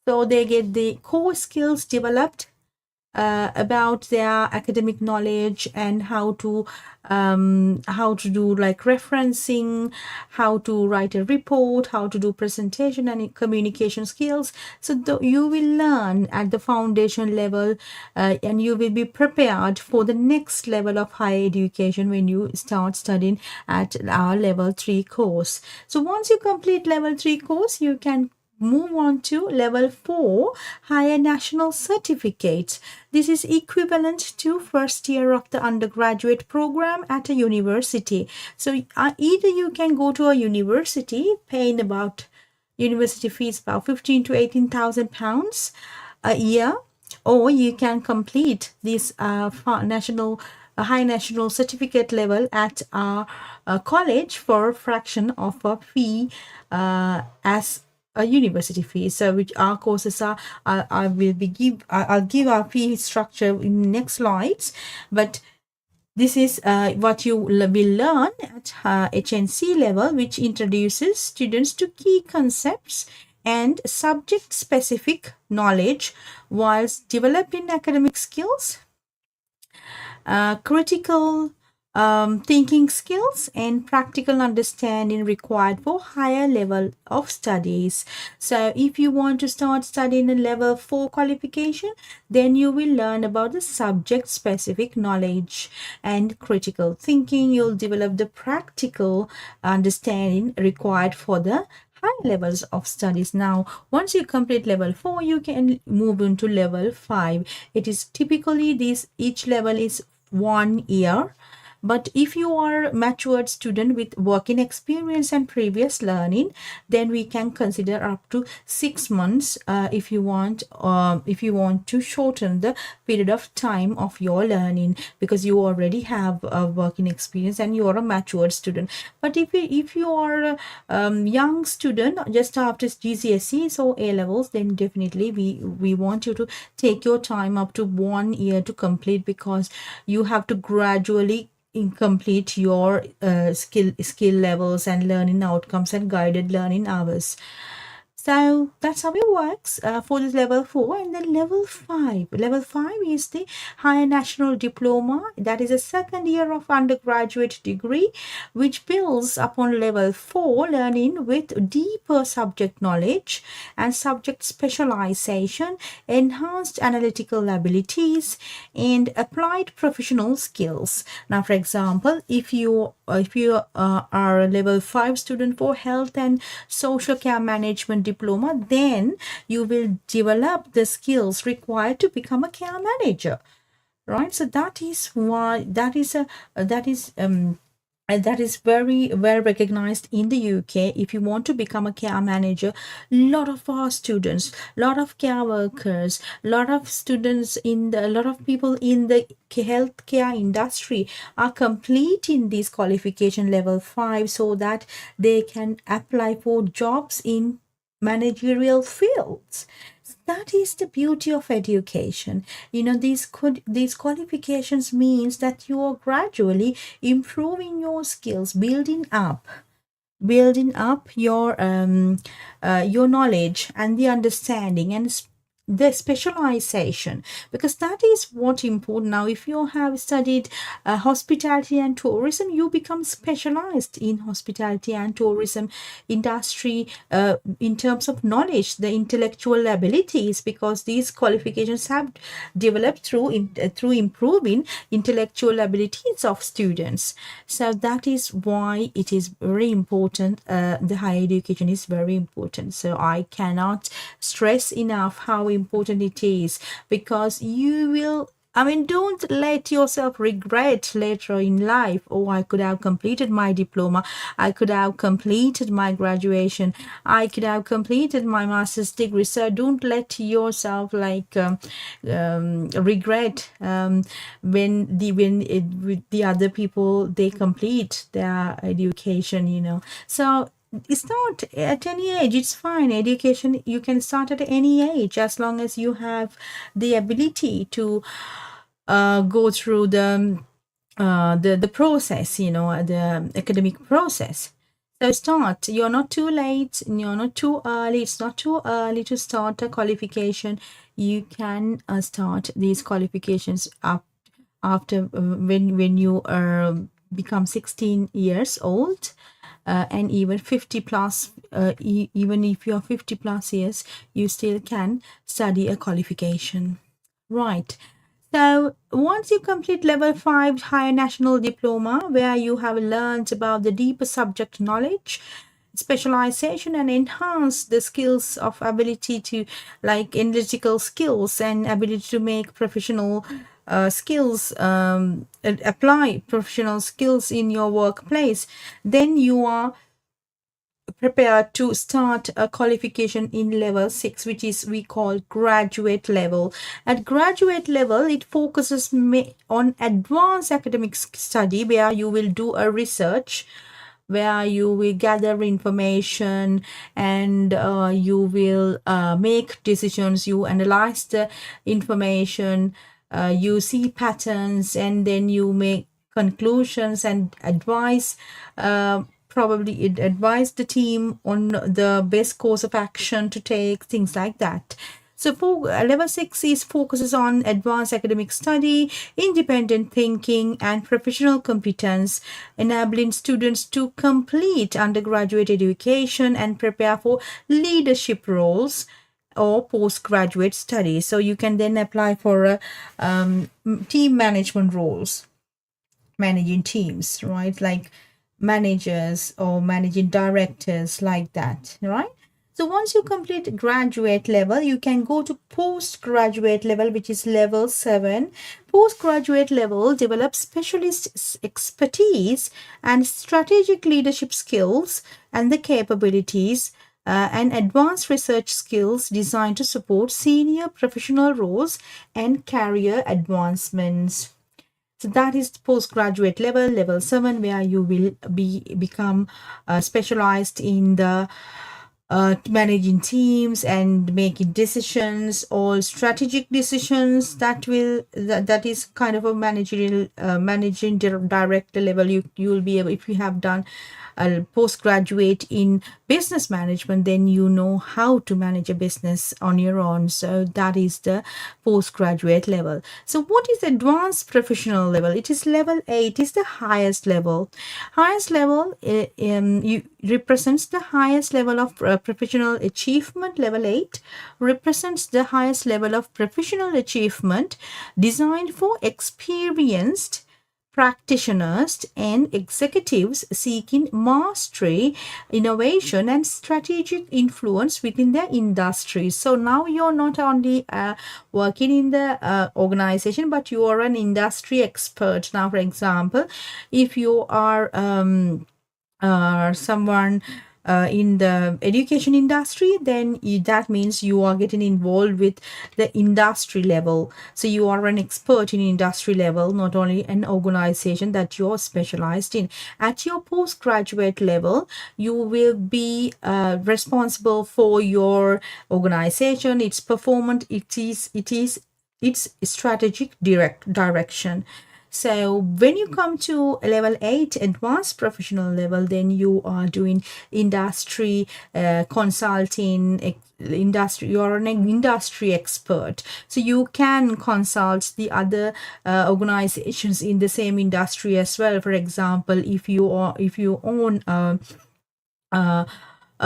So they get the core skills developed about their academic knowledge and how to do like referencing, how to write a report, how to do presentation and communication skills. So you will learn at the foundation level and you will be prepared for the next level of higher education when you start studying at our level 3 course. So once you complete level 3 course, you can move on to level 4 higher national certificate. This is equivalent to first year of the undergraduate program at a university. So either you can go to a university paying about university fees about 15 to 18,000 pounds a year, or you can complete this high national certificate level at a college for a fraction of a fee as a university fee. So which our courses are, I'll give our fee structure in next slides, but this is what you will learn at HNC level, which introduces students to key concepts and subject specific knowledge whilst developing academic skills, critical thinking skills and practical understanding required for higher level of studies. So if you want to start studying a level 4 qualification, then you will learn about the subject specific knowledge and critical thinking. You'll develop the practical understanding required for the high levels of studies. Now, once you complete level 4, you can move into level 5. It is typically each level is 1 year. But if you are a matured student with working experience and previous learning, then we can consider up to 6 months if you want to shorten the period of time of your learning, because you already have a working experience and you are a matured student. But if you are a young student just after GCSEs or A levels, then definitely we want you to take your time up to 1 year to complete, because you have to gradually complete your skill levels and learning outcomes and guided learning hours. So that's how it works for this level 4. And then level 5. Level 5 is the higher national diploma. That is a second year of undergraduate degree, which builds upon level 4 learning with deeper subject knowledge and subject specialization, enhanced analytical abilities, and applied professional skills. Now, for example, if you are a level 5 student for health and social care management diploma, then you will develop the skills required to become a care manager, right? So that is why and that is very well recognized in the UK. If you want to become a care manager, lot of our students, lot of care workers, lot of students in the, a lot of people in the healthcare industry are completing this qualification level 5 so that they can apply for jobs in managerial fields. That is the beauty of education. You know, these qualifications means that you are gradually improving your skills, building up your knowledge and the understanding and the specialization, because that is what important. Now if you have studied hospitality and tourism, you become specialized in hospitality and tourism industry in terms of knowledge, the intellectual abilities, because these qualifications have developed through improving intellectual abilities of students. So that is why it is very important. The higher education is very important. So I cannot stress enough how important it is, because you will, I mean, don't let yourself regret later in life. Oh, I could have completed my diploma. I could have completed my graduation. I could have completed my master's degree. So don't let yourself like regret with the other people, they complete their education, you know. So it's not at any age, it's fine. Education, you can start at any age as long as you have the ability to go through the process, you know, the academic process. So start. You're not too late. You're not too early. It's not too early to start a qualification. You can start these qualifications up after when you become 16 years old. And even 50 plus, even if you're 50 plus years, you still can study a qualification. Right. So once you complete level 5 higher national diploma, where you have learned about the deeper subject knowledge, specialization, and enhance the skills of ability to like analytical skills and ability to make professional skills, apply professional skills in your workplace, then you are prepared to start a qualification in level 6, which is we call graduate level. At graduate level, it focuses on advanced academic study, where you will do a research, where you will gather information, and you will make decisions. You analyze the information, you see patterns, and then you make conclusions and advise, probably advise the team on the best course of action to take, things like that. So for level 6 is focuses on advanced academic study, independent thinking, and professional competence, enabling students to complete undergraduate education and prepare for leadership roles or postgraduate studies. So you can then apply for team management roles, managing teams, right? Like managers or managing directors, like that, right? So once you complete graduate level, you can go to postgraduate level, which is level 7. Postgraduate level develops specialist expertise and strategic leadership skills and the capabilities and advanced research skills designed to support senior professional roles and career advancements. So that is postgraduate level, level 7, where you will become specialized in the managing teams and making decisions, all strategic decisions. That is kind of a managerial managing director level. You will be able, if you have done a postgraduate in business management, then you know how to manage a business on your own. So that is the postgraduate level. So what is advanced professional level? It is level 8, is the highest level. Highest level represents the highest level of professional achievement. Level 8 represents the highest level of professional achievement designed for experienced practitioners and executives seeking mastery, innovation, and strategic influence within their industry. So now you're not only working in the organization, but you are an industry expert. Now, for example, if you are someone in the education industry, then that means you are getting involved with the industry level. So you are an expert in industry level, not only an organization that you're specialized in. At your postgraduate level, you will be responsible for your organization, its performance, its strategic direction. So when you come to level 8 advanced professional level, then you are doing industry consulting, industry, you're an industry expert, so you can consult the other organizations in the same industry as well. For example, if you own a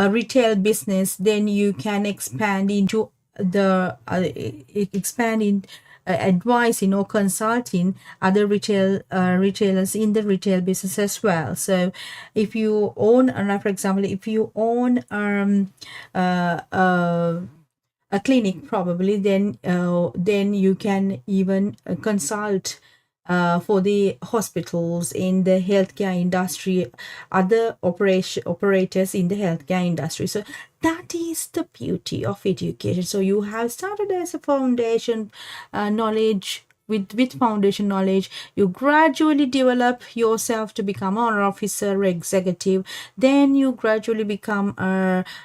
retail business, then you can expand into the expand in advice, consulting other retailers in the retail business as well. So if you own, for example, if you own a clinic, probably, then you can even consult for the hospitals in the healthcare industry, other operators in the healthcare industry. So that is the beauty of education. So you have started as a foundation knowledge. With foundation knowledge, you gradually develop yourself to become an officer, executive. Then you gradually become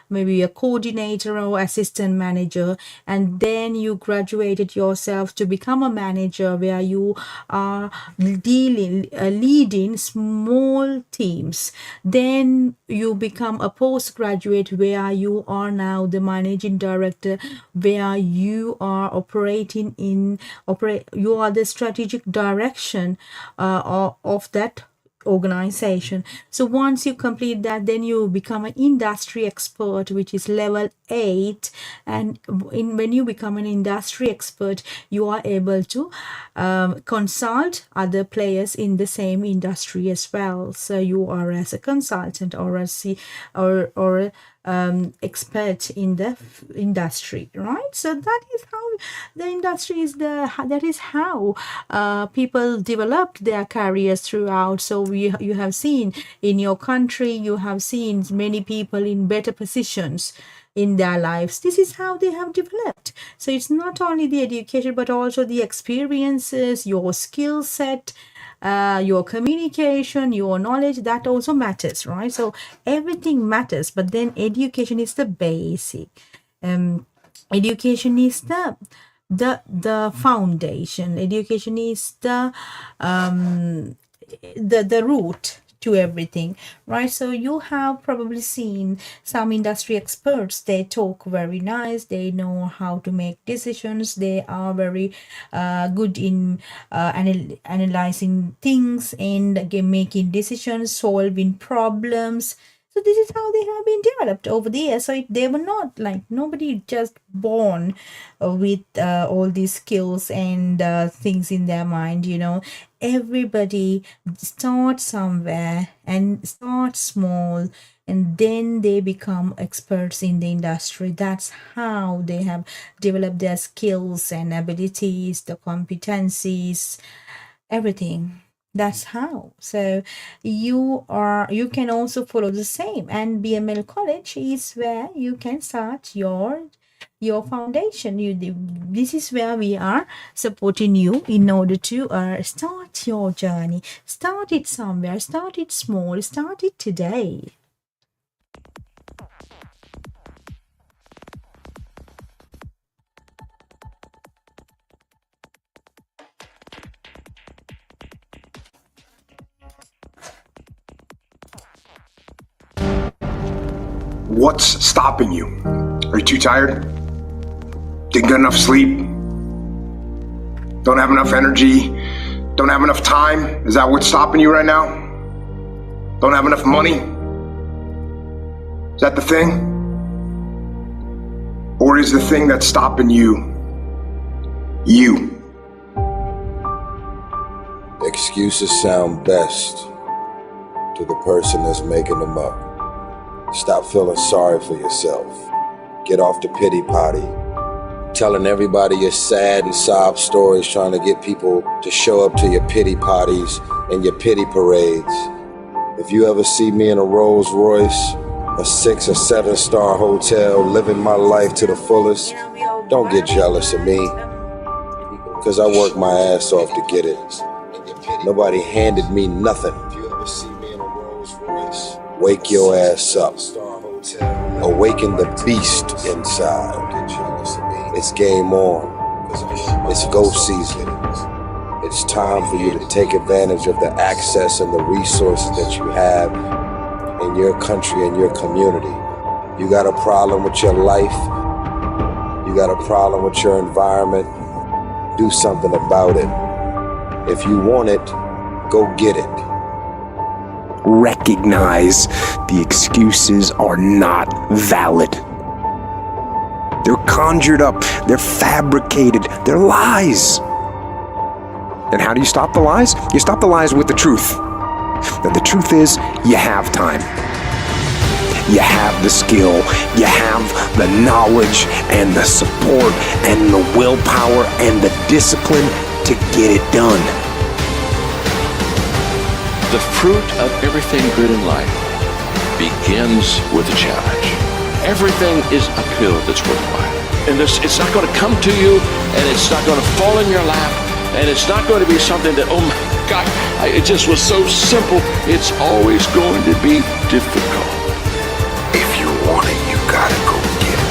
maybe a coordinator or assistant manager, and then you graduated yourself to become a manager, where you are leading small teams. Then you become a postgraduate, where you are now the managing director, where you are you are the strategic direction of that organization. So once you complete that, then you become an industry expert, which is level 8. And when you become an industry expert, you are able to consult other players in the same industry as well. So you are as a consultant or a expert in the industry, right? So that is how the industry is that is how people developed their careers throughout. So you have seen in your country, you have seen many people in better positions in their lives. This is how they have developed. So it's not only the education, but also the experiences, your skill set, your communication, your knowledge, that also matters, right? So everything matters, but then education is the basic. Education is the foundation. Education is the root to everything, right? So you have probably seen some industry experts. They talk very nice, they know how to make decisions, they are very good in analyzing things and making decisions, solving problems. So this is how they have been developed over the years. So they were not like, nobody just born with all these skills and things in their mind, Everybody starts somewhere and start small, and then they become experts in the industry. That's how they have developed their skills and abilities, the competencies, everything. That's how. So you can also follow the same, and BML College is where you can start your foundation. This is where we are supporting you in order to start your journey. Start it somewhere, start it small, start it today. What's stopping you? Are you too tired? Didn't get enough sleep? Don't have enough energy? Don't have enough time? Is that what's stopping you right now? Don't have enough money? Is that the thing? Or is the thing that's stopping you, you? Excuse Excuses sound best to the person that's making them up. Stop feeling sorry for yourself. Get off the pity potty. Telling everybody your sad and sob stories, trying to get people to show up to your pity potties and your pity parades. If you ever see me in a Rolls Royce, a 6 or 7 star hotel, living my life to the fullest, don't get jealous of me, because I work my ass off to get it. Nobody handed me nothing. Wake your ass up. Awaken the beast inside. It's game on. It's go season. It's time for you to take advantage of the access and the resources that you have in your country and your community. You got a problem with your life. You got a problem with your environment. Do something about it. If you want it, go get it. Recognize the excuses are not valid. They're conjured up, they're fabricated, they're lies. And how do you stop the lies? You stop the lies with the truth. And the truth is, you have time. You have the skill, you have the knowledge and the support and the willpower and the discipline to get it done. The fruit of everything good in life begins with a challenge. Everything is uphill that's worthwhile. And it's not going to come to you, and it's not going to fall in your lap, and it's not going to be something that, oh my God, it just was so simple. It's always going to be difficult. If you want it, you gotta go get it.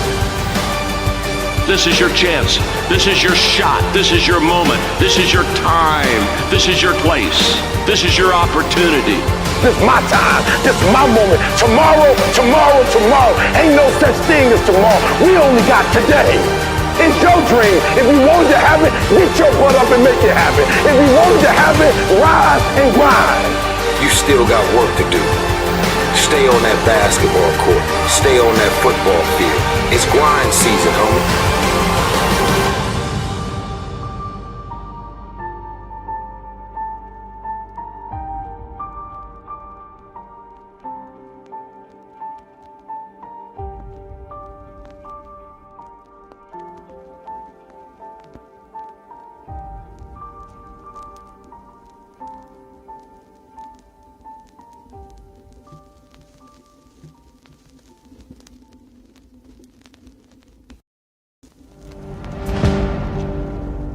This is your chance. This is your shot. This is your moment. This is your time. This is your place. This is your opportunity. This is my time. This is my moment. Tomorrow, tomorrow, tomorrow. Ain't no such thing as tomorrow. We only got today. It's your dream. If you wanted to have it, get your butt up and make it happen. If you wanted to have it, rise and grind. You still got work to do. Stay on that basketball court. Stay on that football field. It's grind season, homie.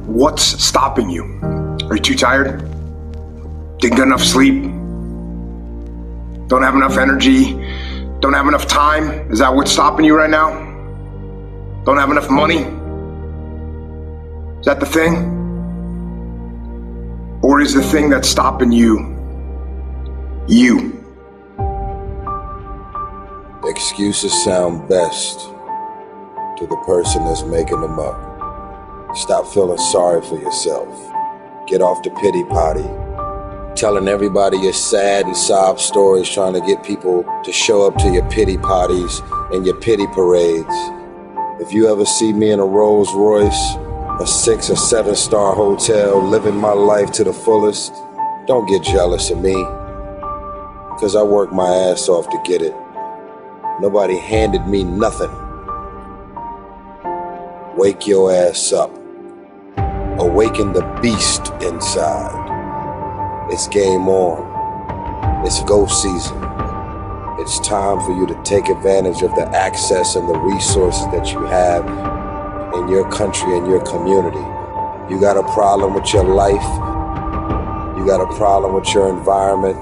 What's stopping you? Are you too tired? Didn't get enough sleep? Don't have enough energy? Don't have enough time? Is that what's stopping you right now? Don't have enough money? Is that the thing? Or is the thing that's stopping you, you? Excuses sound best to the person that's making them up. Stop feeling sorry for yourself. Get off the pity potty. Telling everybody your sad and sob stories, trying to get people to show up to your pity potties and your pity parades. If you ever see me in a Rolls Royce, a 6 or 7 star hotel, living my life to the fullest, don't get jealous of me, because I work my ass off to get it. Nobody handed me nothing. Wake your ass up. Awaken the beast inside. It's game on. It's go season. It's time for you to take advantage of the access and the resources that you have in your country and your community. You got a problem with your life. You got a problem with your environment.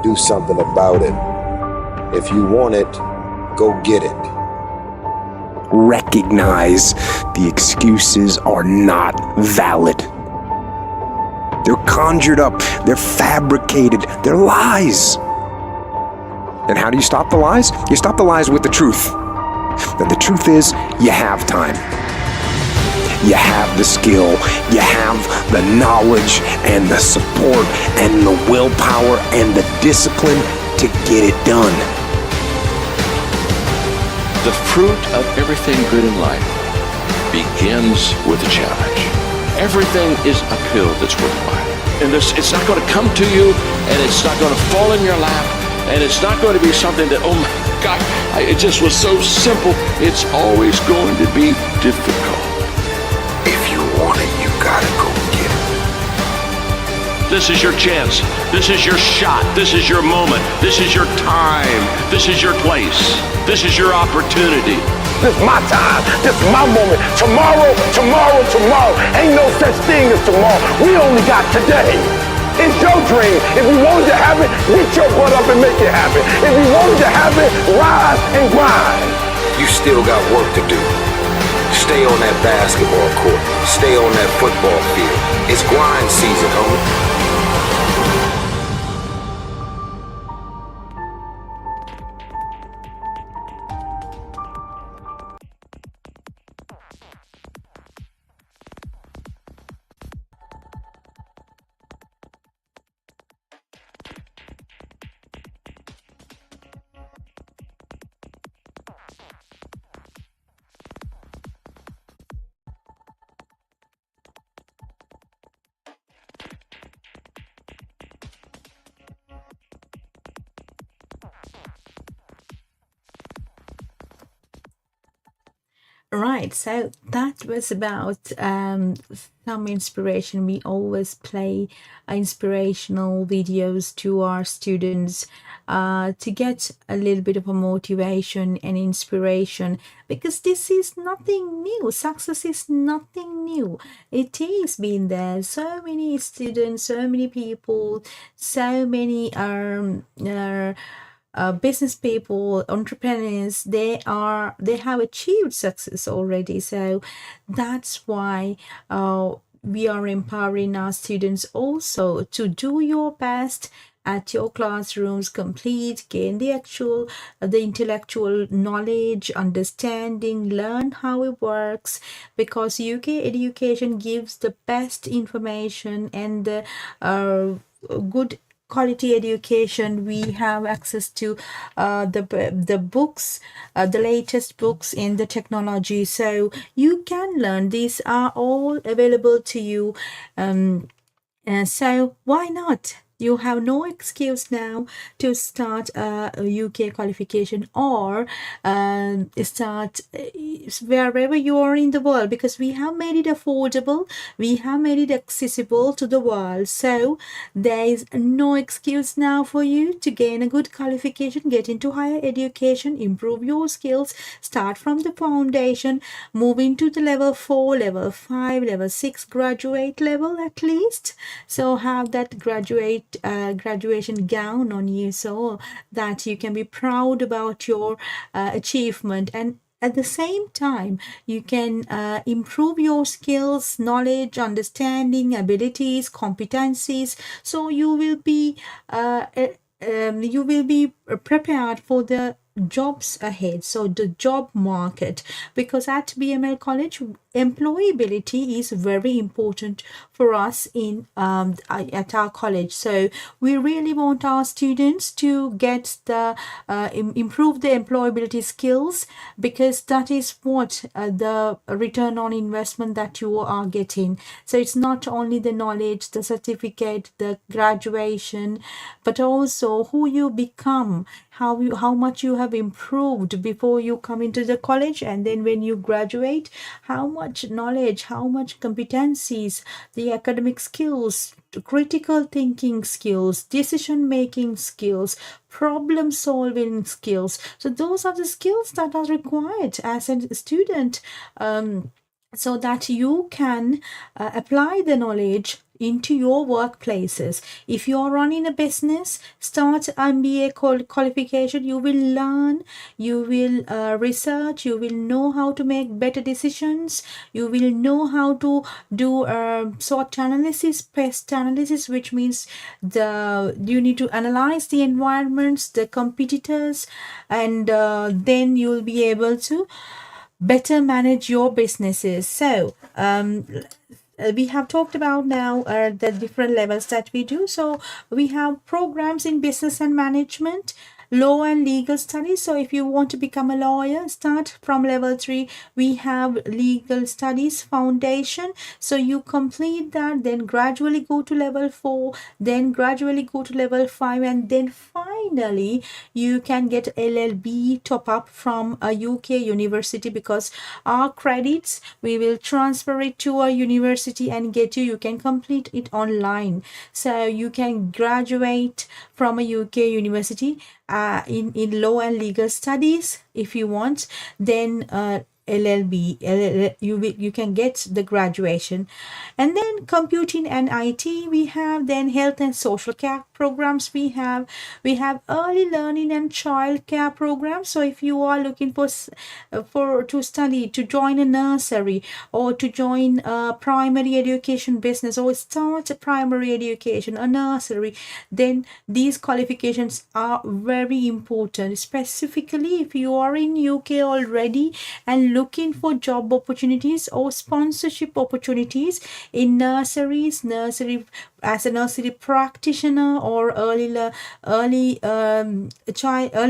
Do something about it. If you want it, go get it. Recognize the excuses are not valid. They're conjured up, they're fabricated, they're lies. And how do you stop the lies? You stop the lies with the truth. And the truth is, you have time. You have the skill, you have the knowledge and the support and the willpower and the discipline to get it done. The fruit of everything good in life begins with a challenge. Everything is uphill that's worthwhile. And it's not going to come to you, and it's not going to fall in your lap, and it's not going to be something that, oh my God, it just was so simple. It's always going to be difficult. If you want it, you gotta go get it. This is your chance. This is your shot. This is your moment. This is your time. This is your place. This is your opportunity. This is my time. This is my moment. Tomorrow, tomorrow, tomorrow. Ain't no such thing as tomorrow. We only got today. It's your dream. If you wanted to have it, get your butt up and make it happen. If you wanted to have it, rise and grind. You still got work to do. Stay on that basketball court. Stay on that football field. It's grind season, homie. Right, so that was about some inspiration. We always play inspirational videos to our students to get a little bit of a motivation and inspiration, because this is nothing new. Success is nothing new. It is been there. So many students, so many people, so many business people, entrepreneurs, they have achieved success already. So that's why we are empowering our students also to do your best at your classrooms, gain the intellectual knowledge, understanding, learn how it works, because UK education gives the best information and the good quality education. We have access to the books, the latest books in the technology, so you can learn. These are all available to you, so why not? You have no excuse now to start a UK qualification or start wherever you are in the world, because we have made it affordable, we have made it accessible to the world. So there is no excuse now for you to gain a good qualification, get into higher education, improve your skills, start from the foundation, move into the level 4, level 5, level 6, graduate level at least. So have that graduation gown on you, so that you can be proud about your achievement, and at the same time you can improve your skills, knowledge, understanding, abilities, competencies, so you will be prepared for the jobs ahead, so the job market, because at BML College employability is very important for us in at our college. So we really want our students to get the improve their employability skills, because that is what the return on investment that you are getting. So it's not only the knowledge, the certificate, the graduation, but also who you become, how much you have improved before you come into the college, and then when you graduate, how much knowledge, how much competencies, the academic skills, critical thinking skills, decision making skills, problem solving skills. So those are the skills that are required as a student, so that you can apply the knowledge into your workplaces. If you are running a business, start MBA qualification. You will learn, you will research, you will know how to make better decisions, you will know how to do SWOT analysis, pest analysis, which means you need to analyze the environments, the competitors, and then you will be able to better manage your businesses. So we have talked about now the different levels that we do. So we have programs in business and management, law and legal studies. So if you want to become a lawyer, start from level 3. We have legal studies foundation, so you complete that, then gradually go to level 4, then gradually go to level 5, and then finally you can get LLB top up from a UK university, because our credits we will transfer it to a university and get you can complete it online. So you can graduate from a UK university in law and legal studies if you want. Then LLB, you can get the graduation. And then computing and IT we have, then health and social care programs we have early learning and child care programs. So if you are looking for to study, to join a nursery, or to join a primary education business, or start a primary education, a nursery, then these qualifications are very important, specifically if you are in UK already and looking for job opportunities or sponsorship opportunities in nurseries, as a nursery practitioner, or early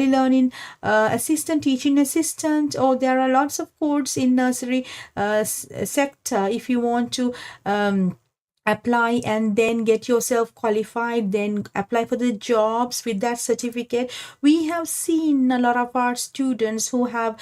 learning assistant, teaching assistant, or there are lots of courses in nursery sector. If you want to apply and then get yourself qualified, then apply for the jobs with that certificate. We have seen a lot of our students who have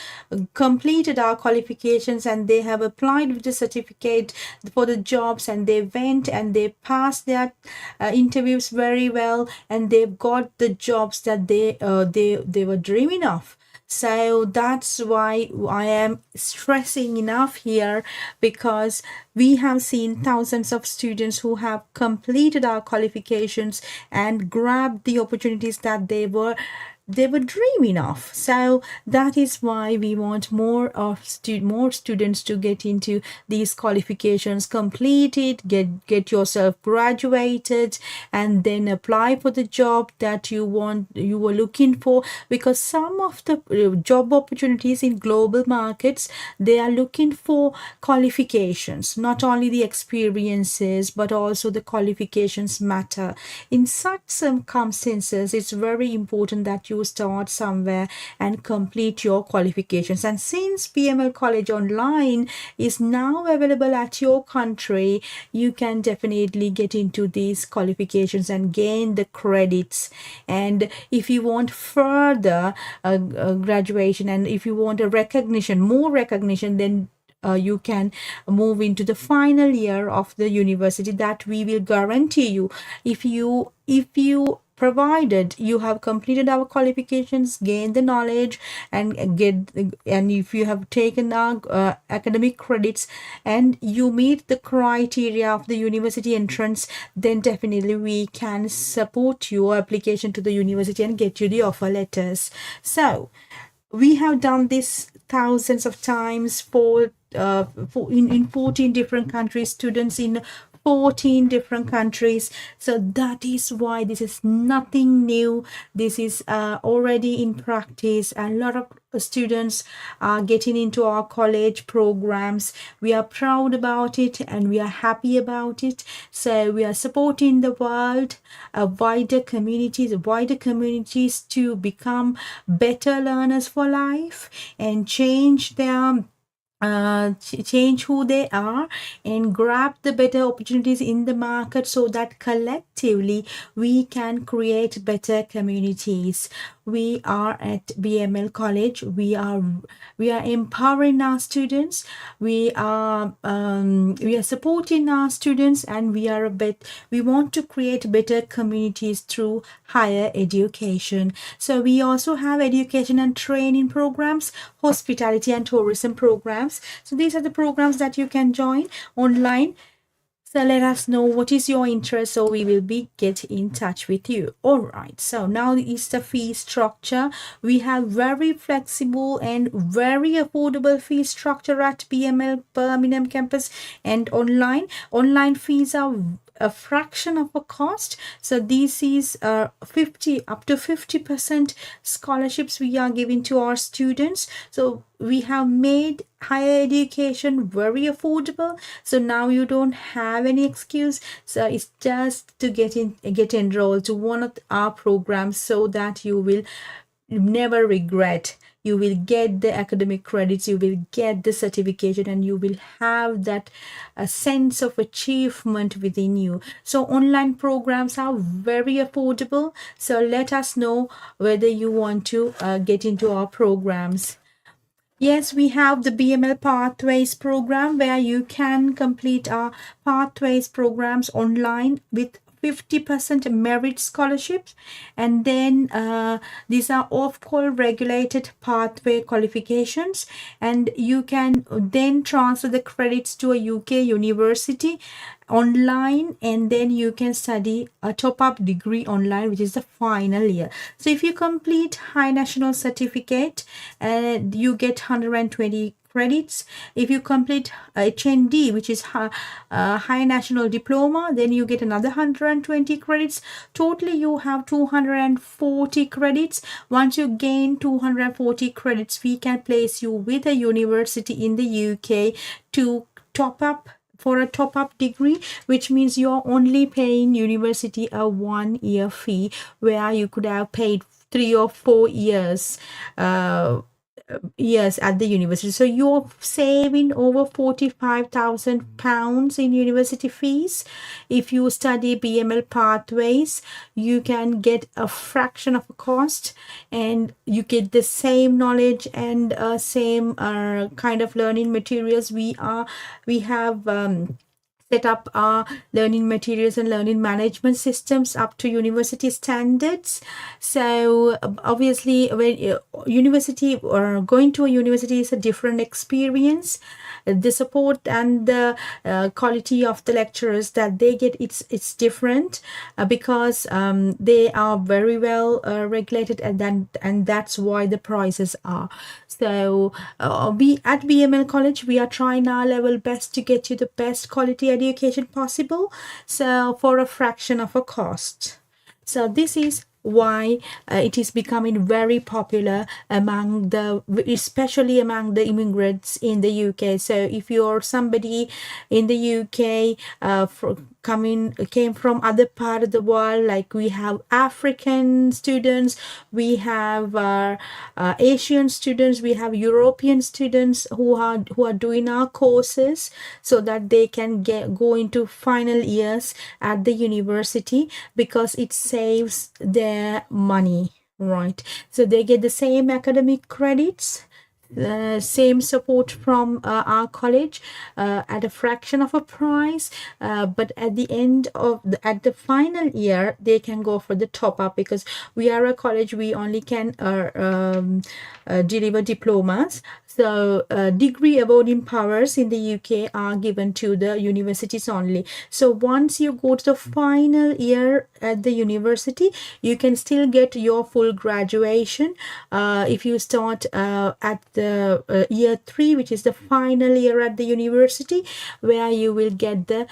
completed our qualifications and they have applied with the certificate for the jobs, and they went and they passed their interviews very well, and they've got the jobs that they were dreaming of. So that's why I am stressing enough here, because we have seen thousands of students who have completed our qualifications and grabbed the opportunities that they were dreaming of. So that is why we want more students to get into these qualifications, complete it, get yourself graduated, and then apply for the job that you were looking for, because some of the job opportunities in global markets, they are looking for qualifications, not only the experiences but also the qualifications matter. In such circumstances, it's very important that you start somewhere and complete your qualifications. And since BML College Online is now available at your country, you can definitely get into these qualifications and gain the credits. And if you want further graduation, and if you want more recognition, then you can move into the final year of the university that we will guarantee you. If you provided you have completed our qualifications, gained the knowledge, and if you have taken our academic credits and you meet the criteria of the university entrance, then definitely we can support your application to the university and get you the offer letters. So we have done this thousands of times in 14 different countries, students in 14 different countries. So that is why this is nothing new. This is already in practice. A lot of students are getting into our college programs. We are proud about it and we are happy about it. So we are supporting the world, wider communities to become better learners for life and change who they are and grab the better opportunities in the market, so that collectively we can create better communities. We are at BML College. We are empowering our students. We are supporting our students, and we want to create better communities through higher education. So we also have education and training programs, hospitality and tourism programs. So these are the programs that you can join online. So let us know what is your interest, so we will get in touch with you. All right, so now is the fee structure. We have very flexible and very affordable fee structure at BML Birmingham campus, and online fees are a fraction of a cost. So this is up to 50% scholarships we are giving to our students. So we have made higher education very affordable, so now you don't have any excuse. So it's just to get enrolled to one of our programs, so that you will never regret. You will get the academic credits, you will get the certification, and you will have that a sense of achievement within you. So online programs are very affordable. So let us know whether you want to get into our programs. Yes, we have the BML Pathways program where you can complete our Pathways programs online with 50% merit scholarships, and then these are off-call regulated pathway qualifications, and you can then transfer the credits to a UK university online, and then you can study a top-up degree online, which is the final year. So if you complete high national certificate, you get 120 credits. If you complete HND, which is high national diploma, then you get another 120 credits. Totally you have 240 credits. Once you gain 240 credits, we can place you with a university in the UK to top up for a top-up degree, which means you're only paying university a 1-year fee, where you could have paid 3 or 4 years years at the university. So you're saving over £45,000 in university fees. If you study BML pathways, you can get a fraction of the cost, and you get the same knowledge and same kind of learning materials. We have set up our learning materials and learning management systems up to university standards. So obviously, when university or going to a university is a different experience. The support and the quality of the lecturers that they get, it's different because they are very well regulated, and that's why the prices are. So we at BML College, we are trying our level best to get you the best quality education possible, so for a fraction of a cost. So this is why it is becoming very popular especially among the immigrants in the UK. So if you're somebody in the UK came from other part of the world, like we have African students, we have Asian students, we have European students who are doing our courses, so that they can go into final years at the university, because it saves their money, right? So they get the same academic credits, same support from our college at a fraction of a price, but at the end of at the final year, they can go for the top up, because we are a college, we only can deliver diplomas. So degree awarding powers in the UK are given to the universities only. So once you go to the final year at the university, you can still get your full graduation if you start at the year 3, which is the final year at the university, where you will get the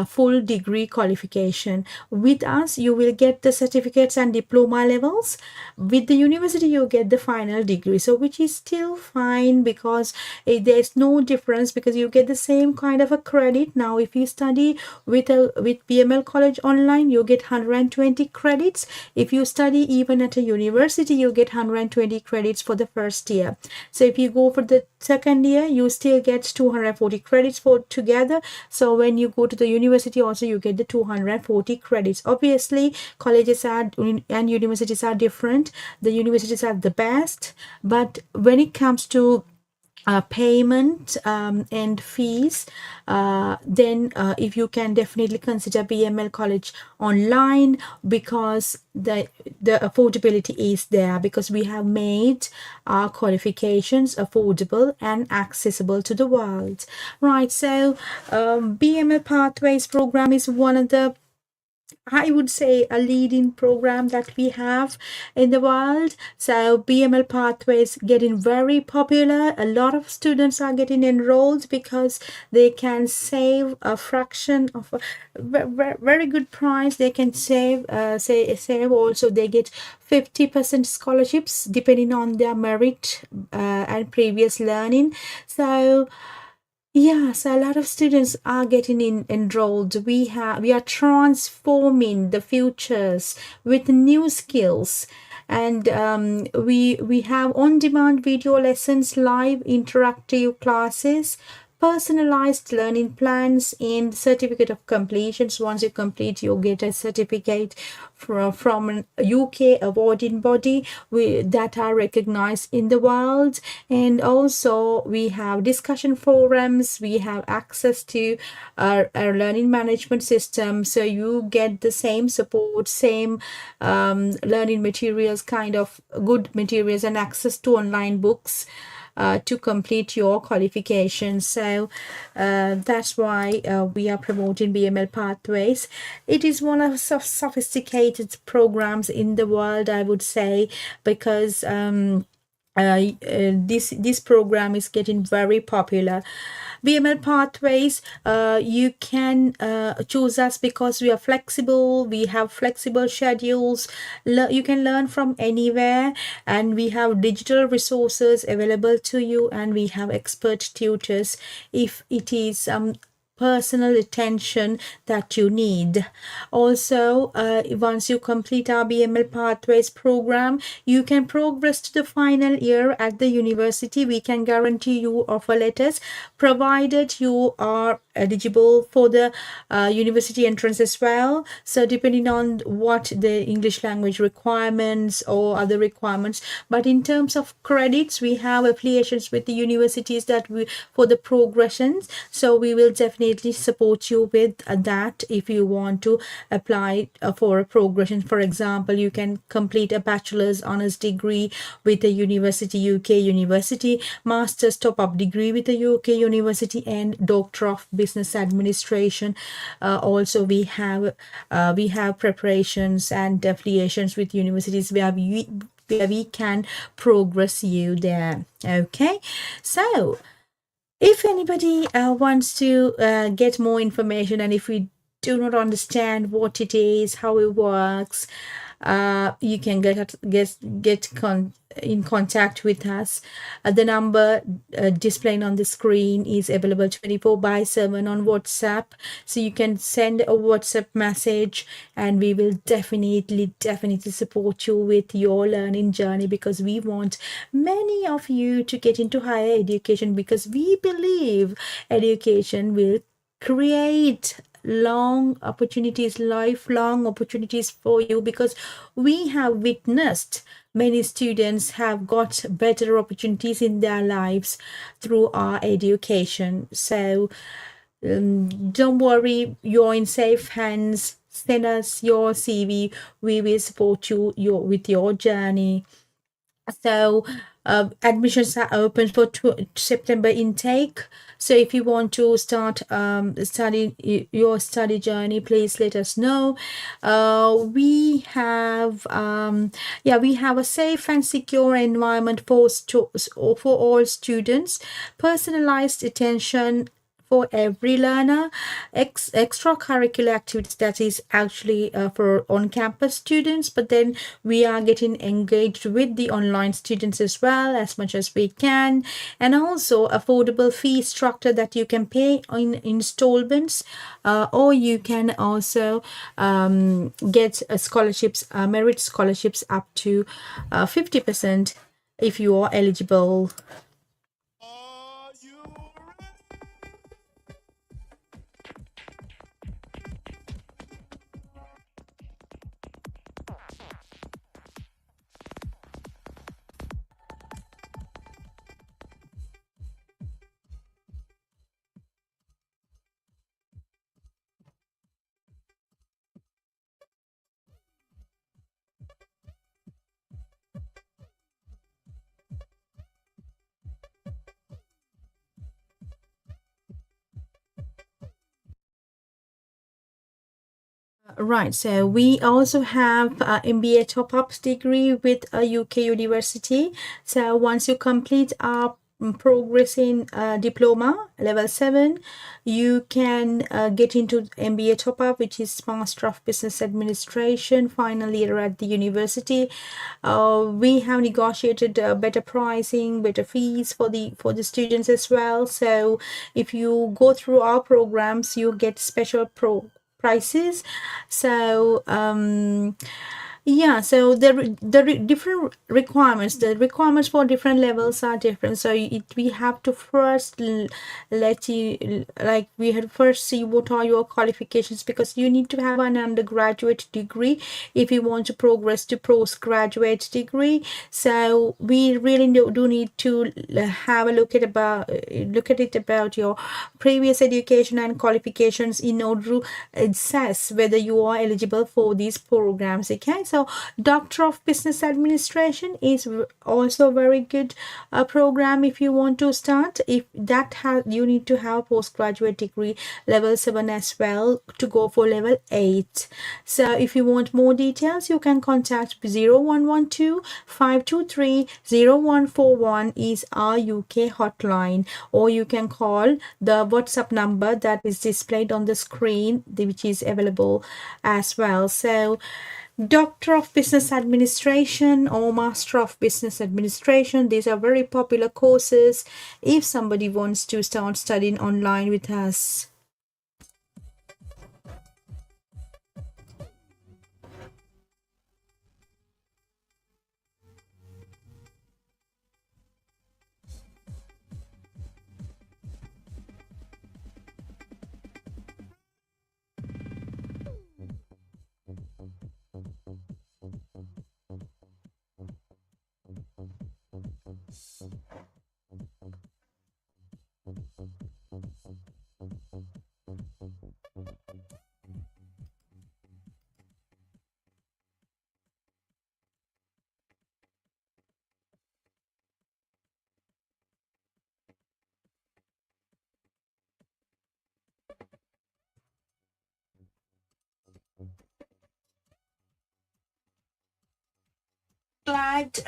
full degree qualification. With us, you will get the certificates and diploma levels. With the university, you get the final degree, so which is still fine, because there's no difference, because you get the same kind of a credit. Now if you study with BML College online, you get 120 credits. If you study even at a university, you get 120 credits for the first year. So if you go for the second year, you still get 240 credits for together. So when you go to the university also, you get the 240 credits. Obviously, colleges and universities are different. The universities are the best, but when it comes to payment and fees, then if you can definitely consider BML College online, because the affordability is there, because we have made our qualifications affordable and accessible to the world, right? So BML Pathways program is one of the, I would say, a leading program that we have in the world. So BML Pathways getting very popular. A lot of students are getting enrolled because they can save a fraction of a very good price. They can save also. They get 50% scholarships depending on their merit and previous learning. So yeah, so a lot of students are getting enrolled. We are transforming the futures with new skills. and we have on-demand video lessons, live interactive classes, personalized learning plans, and certificate of completions. Once you complete, you get a certificate from an UK awarding body that are recognized in the world. And also we have discussion forums, we have access to our learning management system, so you get the same support, same learning materials, kind of good materials, and access to online books to complete your qualifications. So that's why we are promoting BML Pathways. It is one of the sophisticated programs in the world, I would say, because this program is getting very popular. BML Pathways, you can choose us because we are flexible, we have flexible schedules, you can learn from anywhere, and we have digital resources available to you, and we have expert tutors if it is personal attention that you need. Also, once you complete our BML Pathways program, you can progress to the final year at the university. We can guarantee you offer letters provided you are eligible for the university entrance as well. So depending on what the English language requirements or other requirements, but in terms of credits, we have affiliations with the universities that we for the progressions, so we will definitely support you with that. If you want to apply for a progression, for example, you can complete a bachelor's honors degree with a university, UK university, master's top-up degree with a UK university, and doctor of business administration. Also we have preparations and affiliations with universities where we can progress you there. Okay, so if anybody wants to get more information, and if we do not understand what it is, how it works, you can get in contact with us. The number displaying on the screen is available 24/7 on WhatsApp, so you can send a WhatsApp message, and we will definitely support you with your learning journey, because we want many of you to get into higher education, because we believe education will create lifelong opportunities for you, because we have witnessed many students have got better opportunities in their lives through our education. So don't worry, you're in safe hands. Send us your CV, we will support you with your journey. So admissions are open for September intake. So if you want to start your study journey, please let us know. We have a safe and secure environment for all students, personalized attention for every learner, extracurricular activities that is actually for on-campus students, but then we are getting engaged with the online students as well as much as we can, and also affordable fee structure that you can pay in installments, or you can also get scholarships, merit scholarships up to 50% if you are eligible. Right, so we also have MBA top-ups degree with a UK university. So once you complete our progressing diploma level 7, you can get into MBA top-up, which is Master of Business Administration, final year at the university. We have negotiated better pricing, better fees for the students as well. So if you go through our programs, you get special prices. So Yeah, so different requirements. The requirements for different levels are different. So we have to first let you like we had first see what are your qualifications, because you need to have an undergraduate degree if you want to progress to postgraduate degree. So we really do need to have a look at it about your previous education and qualifications in order to assess whether you are eligible for these programs. Okay, so Doctor of Business Administration is also a very good program if you want to start. If that has, you need to have postgraduate degree level 7 as well to go for level 8. So if you want more details, you can contact 0112 523 0141 is our UK hotline, or you can call the WhatsApp number that is displayed on the screen, which is available as well. So Doctor of Business Administration or Master of Business Administration, these are very popular courses if somebody wants to start studying online with us. Glad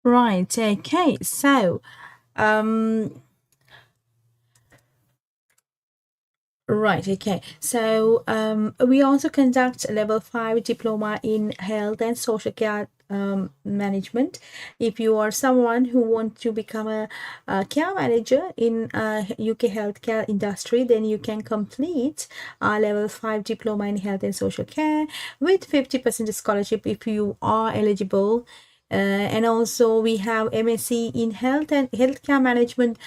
right. Okay. So um right, okay. So we also conduct a level 5 diploma in health and social care management. If you are someone who wants to become a care manager in UK healthcare industry, then you can complete a level 5 diploma in health and social care with 50% scholarship if you are eligible. And also we have MSc in health and healthcare management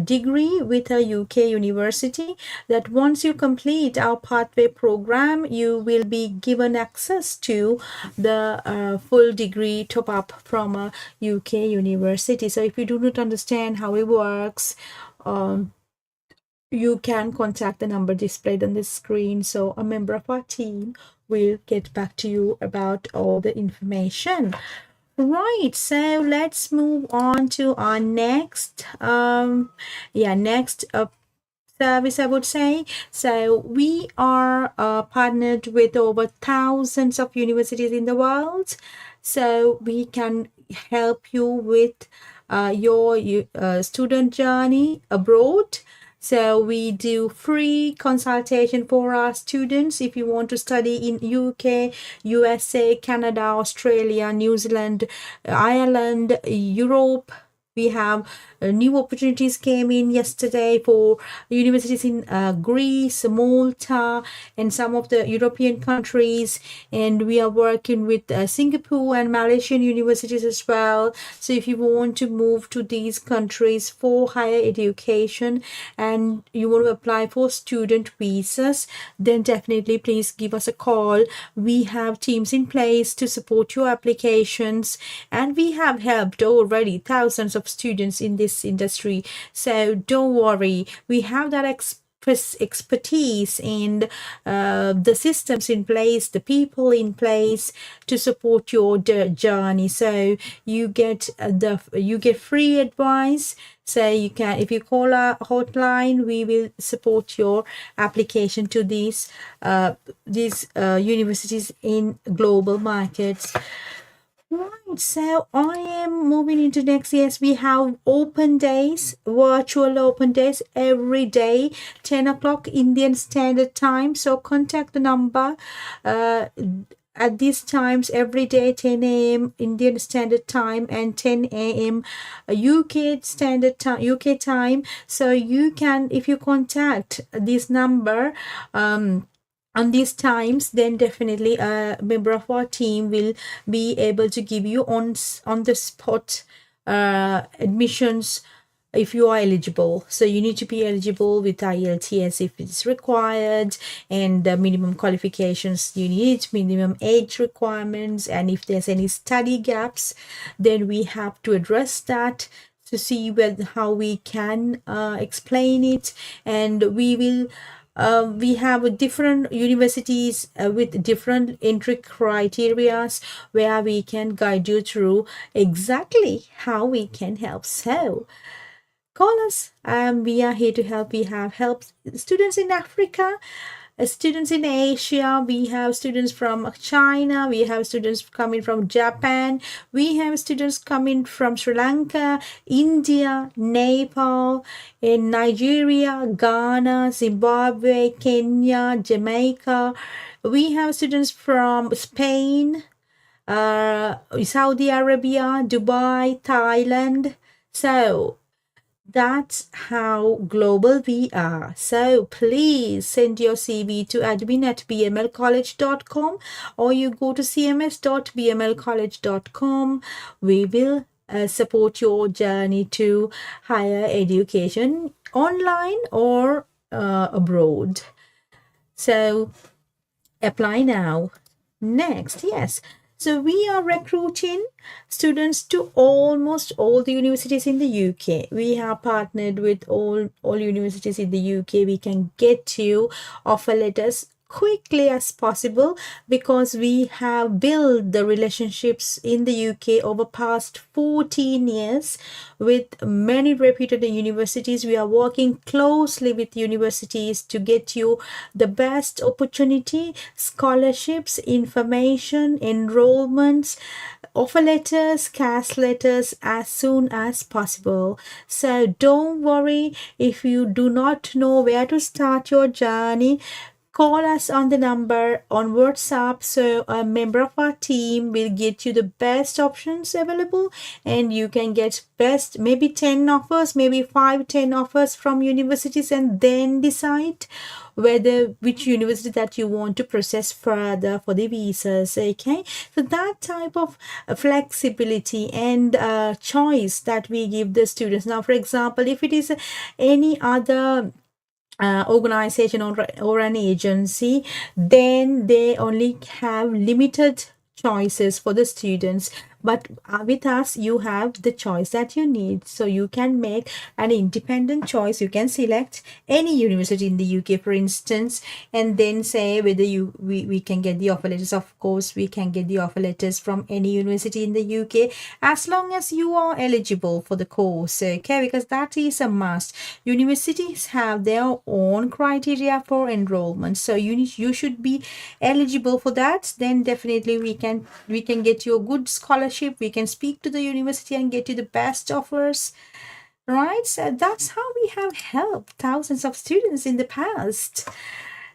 degree with a UK university, that once you complete our pathway program, you will be given access to the full degree top up from a UK university. So if you do not understand how it works, you can contact the number displayed on the screen. So a member of our team will get back to you about all the information. Right, so let's move on to our next next service, I would say. So we are partnered with over thousands of universities in the world. So we can help you with your student journey abroad. So we do free consultation for our students if you want to study in UK, USA, Canada, Australia, New Zealand, Ireland, Europe. We have new opportunities came in yesterday for universities in Greece, Malta, and some of the European countries. And we are working with Singapore and Malaysian universities as well. So if you want to move to these countries for higher education and you want to apply for student visas, then definitely please give us a call. We have teams in place to support your applications, and we have helped already thousands of students in this industry. So don't worry, we have that expertise and the systems in place, the people in place to support your journey. So you get free advice. So you can, if you call our hotline, we will support your application to these universities in global markets. Right, so I am moving into next. Yes, we have open days, virtual open days every day, 10 o'clock Indian Standard Time. So contact the number at these times every day, 10 a.m. Indian Standard Time and 10 a.m. UK Standard Time, UK time. So you can, if you contact this number, on these times, then definitely a member of our team will be able to give you on the spot admissions if you are eligible. So you need to be eligible with IELTS if it's required, and the minimum qualifications you need, minimum age requirements, and if there's any study gaps, then we have to address that to see how we can explain it. And we have different universities with different entry criteria where we can guide you through exactly how we can help. So call us. We are here to help. We have helped students in Africa, students in Asia. We have students from China. We have students coming from Japan. We have students coming from Sri Lanka, India, Nepal, in Nigeria, Ghana, Zimbabwe, Kenya, Jamaica. We have students from Spain, Saudi Arabia, Dubai, Thailand. So that's how global we are. So please send your CV to admin@bmlcollege.com, or you go to cms.bmlcollege.com. We will support your journey to higher education online or abroad. So apply now. Next, yes. So we are recruiting students to almost all the universities in the UK. We have partnered with all universities in the UK. We can get you offer letters quickly as possible because we have built the relationships in the UK over past 14 years with many reputed universities. We are working closely with universities to get you the best opportunity, scholarships, information, enrollments, offer letters, cash letters as soon as possible. So don't worry if you do not know where to start your journey. Call us on the number on WhatsApp, so a member of our team will get you the best options available, and you can get best maybe 10 offers, maybe 5-10 offers from universities, and then decide which university that you want to process further for the visas. Okay, so that type of flexibility and choice that we give the students. Now, for example, if it is any other organization or an agency, then they only have limited choices for the students. but with us you have the choice that you need, so you can make an independent choice. You can select any university in the UK, for instance, and then say whether we can get the offer letters. Of course we can get the offer letters from any university in the UK as long as you are eligible for the course, okay, because that is a must. Universities have their own criteria for enrollment, so you should be eligible for that. Then definitely we can get you a good scholarship. We can speak to the university and get you the best offers, right? So that's how we have helped thousands of students in the past.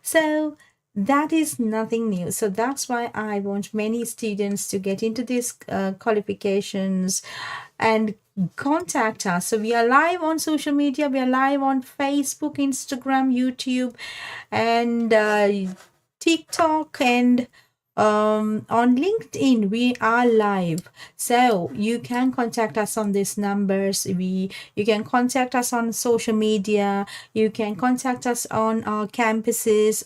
So that is nothing new. So that's why I want many students to get into these qualifications and contact us. So we are live on social media. We are live on Facebook, Instagram, YouTube, and TikTok, and on LinkedIn we are live. So you can contact us on these numbers. You can contact us on social media. You can contact us on our campuses.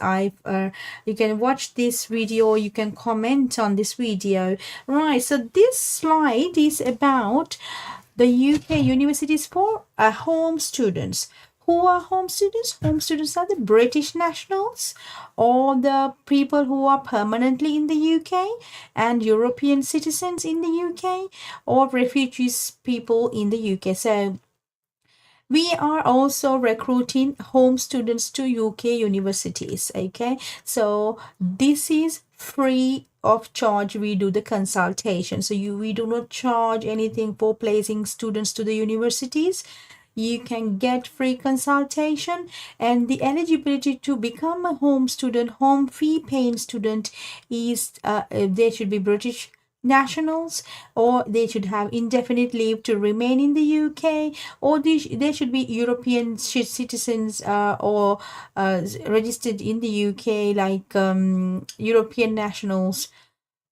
You can watch this video. You can comment on this video, right? So this slide is about the UK universities for home students. Who are home students? Home students are the British nationals or the people who are permanently in the UK, and European citizens in the UK, or refugees people in the UK. So we are also recruiting home students to UK universities, okay? So this is free of charge. We do the consultation. So we do not charge anything for placing students to the universities. You can get free consultation, and the eligibility to become a home student, home fee paying student, is they should be British nationals, or they should have indefinite leave to remain in the UK, or they should be European citizens or registered in the UK, like European nationals,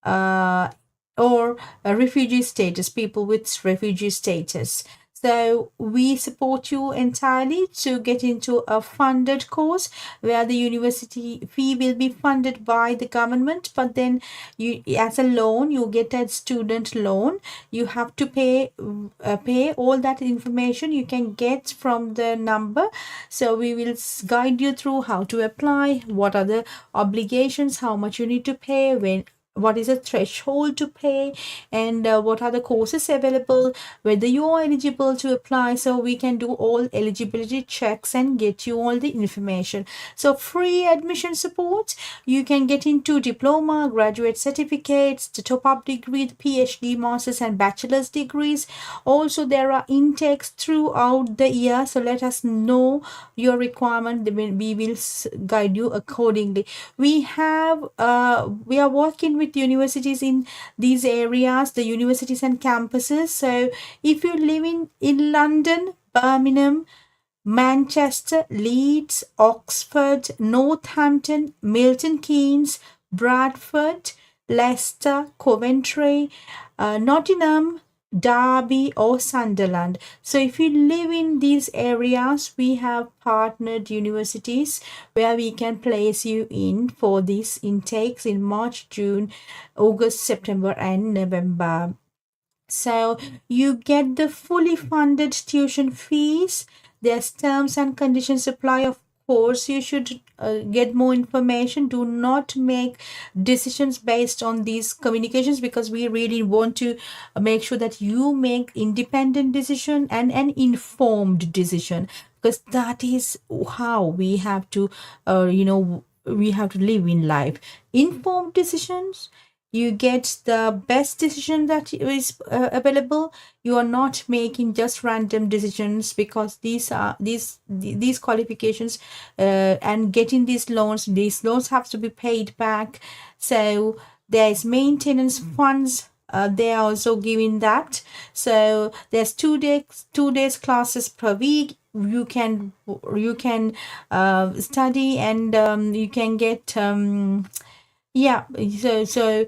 or a refugee status, people with refugee status. So we support you entirely to get into a funded course where the university fee will be funded by the government, but then you, as a loan, you get a student loan. You have to pay all that information you can get from the number. So we will guide you through how to apply, what are the obligations, how much you need to pay, what is the threshold to pay, and what are the courses available, whether you are eligible to apply. So we can do all eligibility checks and get you all the information. So free admission support, you can get into diploma, graduate certificates, the top-up degree, the PhD, master's and bachelor's degrees. Also there are intakes throughout the year, so let us know your requirement. We will guide you accordingly. We are working with universities in these areas, the universities and campuses. So if you live in London, Birmingham, Manchester, Leeds, Oxford, Northampton, Milton Keynes, Bradford, Leicester, Coventry, Nottingham, Derby or Sunderland. So if you live in these areas, we have partnered universities where we can place you in for these intakes in March, June, August, September and November. So you get the fully funded tuition fees. There's terms and conditions apply. Of course, you should get more information. Do not make decisions based on these communications, because we really want to make sure that you make independent decision and an informed decision, because that is how we have to we have to live in life. Informed decisions, you get the best decision that is available. You are not making just random decisions, because these qualifications and getting these loans have to be paid back. So there is maintenance funds, they are also giving that. So there's 2 days classes per week. You can study, and you can get so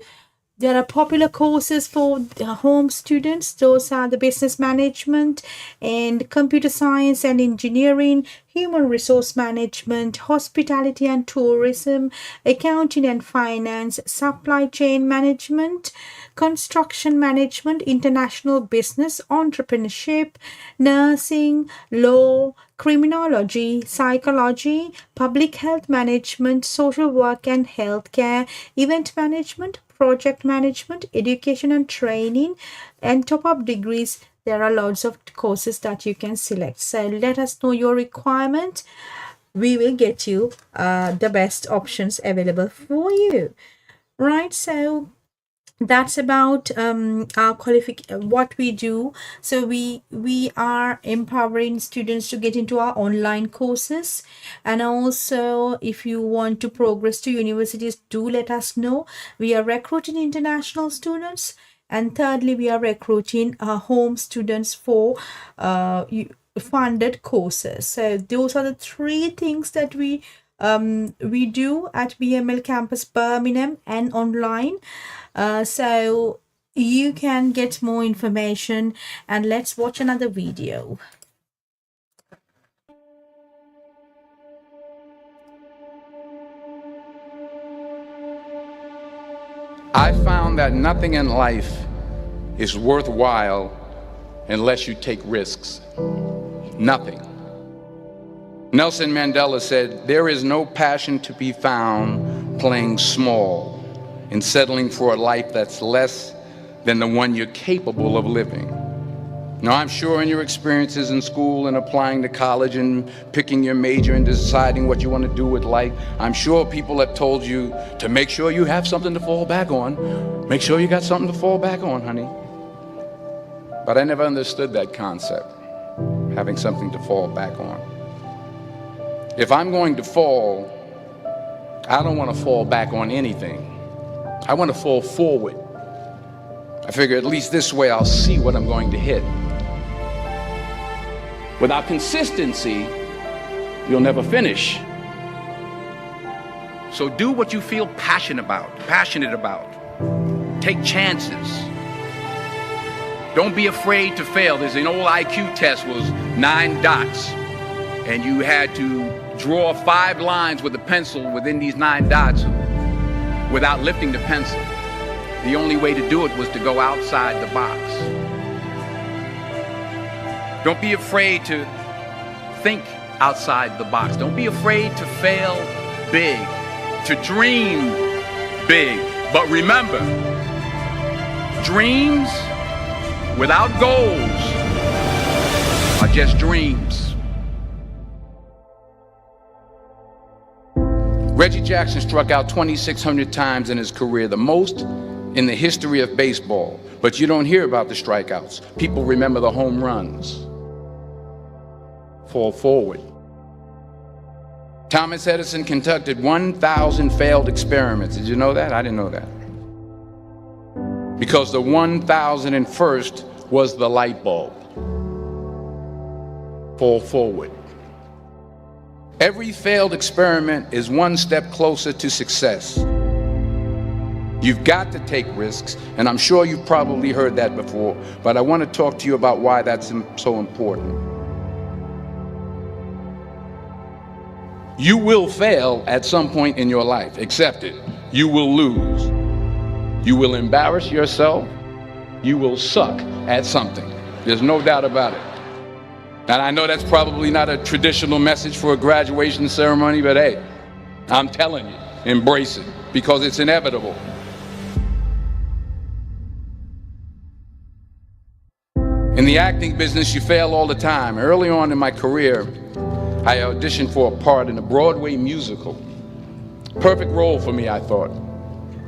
there are popular courses for home students. Those are the business management and computer science and engineering, human resource management, hospitality and tourism, accounting and finance, supply chain management, construction management, international business, entrepreneurship, nursing, law, criminology, psychology, public health management, social work and healthcare, event management, project management, education and training, and top-up degrees. There are lots of courses that you can select. So let us know your requirement. We will get you the best options available for you. Right, so that's about our what we do. So we are empowering students to get into our online courses, and also if you want to progress to universities, do let us know. We are recruiting international students, and thirdly we are recruiting home students for funded courses. So those are the three things that we do at BML campus Birmingham and online. So you can get more information, and let's watch another video. I found that nothing in life is worthwhile unless you take risks. Nothing. Nelson Mandela said, "There is no passion to be found playing small and settling for a life that's less than the one you're capable of living." Now, I'm sure in your experiences in school and applying to college and picking your major and deciding what you want to do with life, I'm sure people have told you to make sure you have something to fall back on. Make sure you got something to fall back on, honey. But I never understood that concept, having something to fall back on. If I'm going to fall, I don't want to fall back on anything. I want to fall forward. I figure at least this way I'll see what I'm going to hit. Without consistency, you'll never finish. So do what you feel passionate about. Take chances. Don't be afraid to fail. There's an old IQ test, was 9 dots, and you had to draw 5 lines with a pencil within these 9 dots without lifting the pencil. The only way to do it was to go outside the box. Don't be afraid to think outside the box. Don't be afraid to fail big, to dream big. But remember, dreams without goals are just dreams. Reggie Jackson struck out 2,600 times in his career, the most in the history of baseball. But you don't hear about the strikeouts. People remember the home runs. Fall forward. Thomas Edison conducted 1,000 failed experiments. Did you know that? I didn't know that. Because the 1,001st was the light bulb. Fall forward. Every failed experiment is one step closer to success. You've got to take risks, and I'm sure you've probably heard that before, but I want to talk to you about why that's so important. You will fail at some point in your life. Accept it. You will lose. You will embarrass yourself. You will suck at something. There's no doubt about it. And I know that's probably not a traditional message for a graduation ceremony, but hey, I'm telling you, embrace it, because it's inevitable. In the acting business, you fail all the time. Early on in my career, I auditioned for a part in a Broadway musical. Perfect role for me, I thought,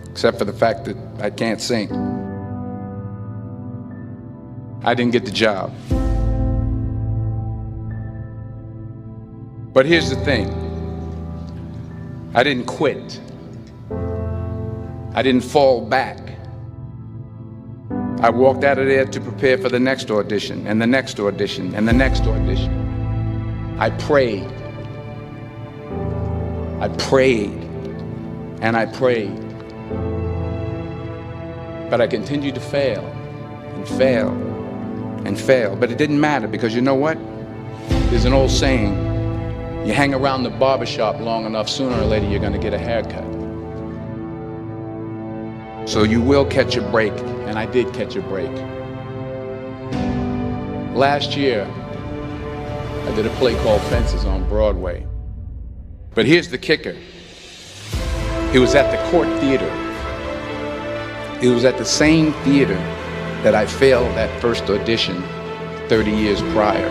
except for the fact that I can't sing. I didn't get the job. But here's the thing. I didn't quit. I didn't fall back. I walked out of there to prepare for the next audition, and the next audition, and the next audition. I prayed. I prayed. And I prayed. But I continued to fail, and fail, and fail. But it didn't matter, because you know what? There's an old saying, You hang around the barbershop long enough, sooner or later you're going to get a haircut. So you will catch a break, and I did catch a break. Last year, I did a play called Fences on Broadway. But here's the kicker. It was at the Court Theater. It was at the same theater that I failed that first audition 30 years prior.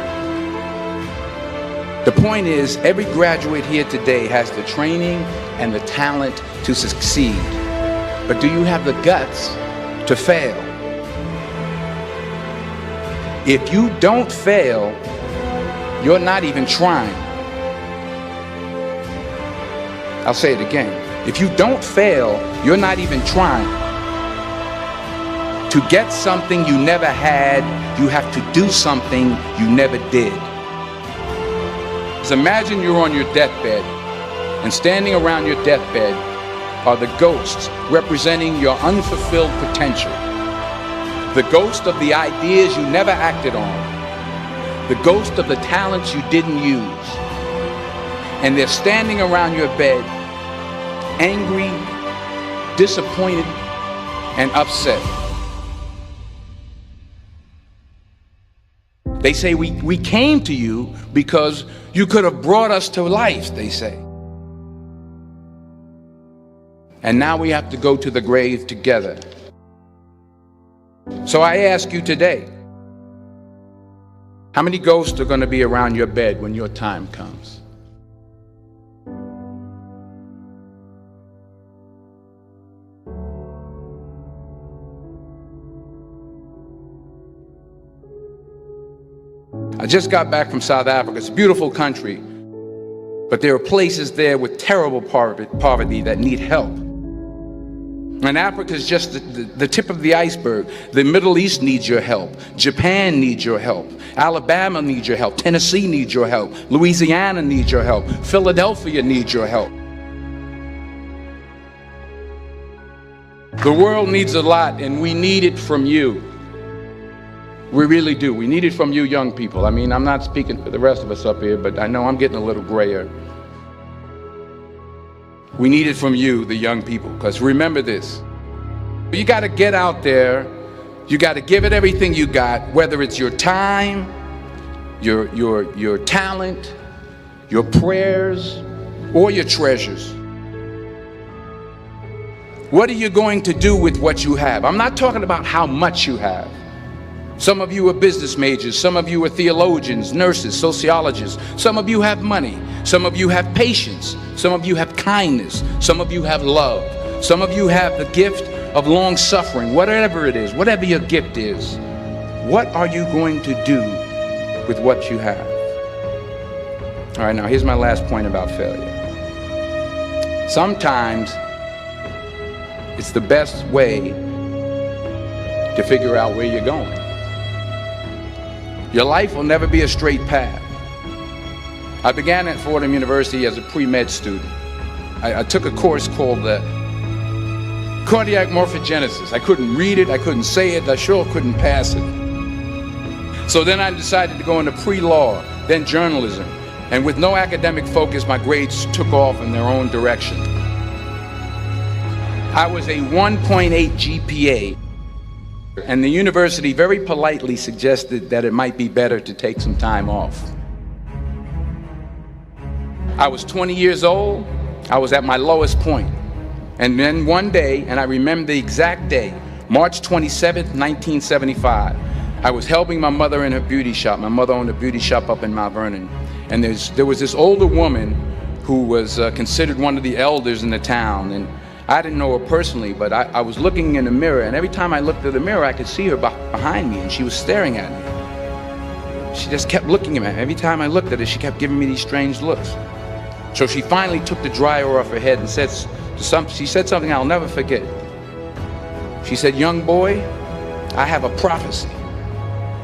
The point is, every graduate here today has the training and the talent to succeed. But do you have the guts to fail? If you don't fail, you're not even trying. I'll say it again. If you don't fail, you're not even trying. To get something you never had, you have to do something you never did. So imagine you're on your deathbed, and standing around your deathbed are the ghosts representing your unfulfilled potential. The ghost of the ideas you never acted on. The ghost of the talents you didn't use. And they're standing around your bed, angry, disappointed, and upset. They say, we came to you because you could have brought us to life, they say. And now we have to go to the grave together. So I ask you today, how many ghosts are going to be around your bed when your time comes? I just got back from South Africa. It's a beautiful country, but there are places there with terrible poverty that need help. And Africa is just the tip of the iceberg. The Middle East needs your help. Japan needs your help. Alabama needs your help. Tennessee needs your help. Louisiana needs your help. Philadelphia needs your help. The world needs a lot, and we need it from you. We really do. We need it from you young people. I mean, I'm not speaking for the rest of us up here, but I know I'm getting a little grayer. We need it from you, the young people, because remember this. You got to get out there. You got to give it everything you got, whether it's your time, your talent, your prayers, or your treasures. What are you going to do with what you have? I'm not talking about how much you have. Some of you are business majors, some of you are theologians, nurses, sociologists, some of you have money, some of you have patience, some of you have kindness, some of you have love, some of you have the gift of long suffering, whatever it is, whatever your gift is. What are you going to do with what you have? All right, now here's my last point about failure. Sometimes it's the best way to figure out where you're going. Your life will never be a straight path. I began at Fordham University as a pre-med student. I took a course called cardiac morphogenesis. I couldn't read it, I couldn't say it, I sure couldn't pass it. So then I decided to go into pre-law, then journalism. And with no academic focus, my grades took off in their own direction. I was a 1.8 GPA. And the university very politely suggested that it might be better to take some time off. I was 20 years old. I was at my lowest point. And then one day, and I remember the exact day, March 27th, 1975, I was helping my mother in her beauty shop. My mother owned a beauty shop up in Mount Vernon. And there was this older woman who was considered one of the elders in the town. And I didn't know her personally, but I was looking in the mirror, and every time I looked at the mirror, I could see her behind me, and she was staring at me. She just kept looking at me. Every time I looked at her, she kept giving me these strange looks. So she finally took the dryer off her head and she said something I'll never forget. She said, "Young boy, I have a prophecy,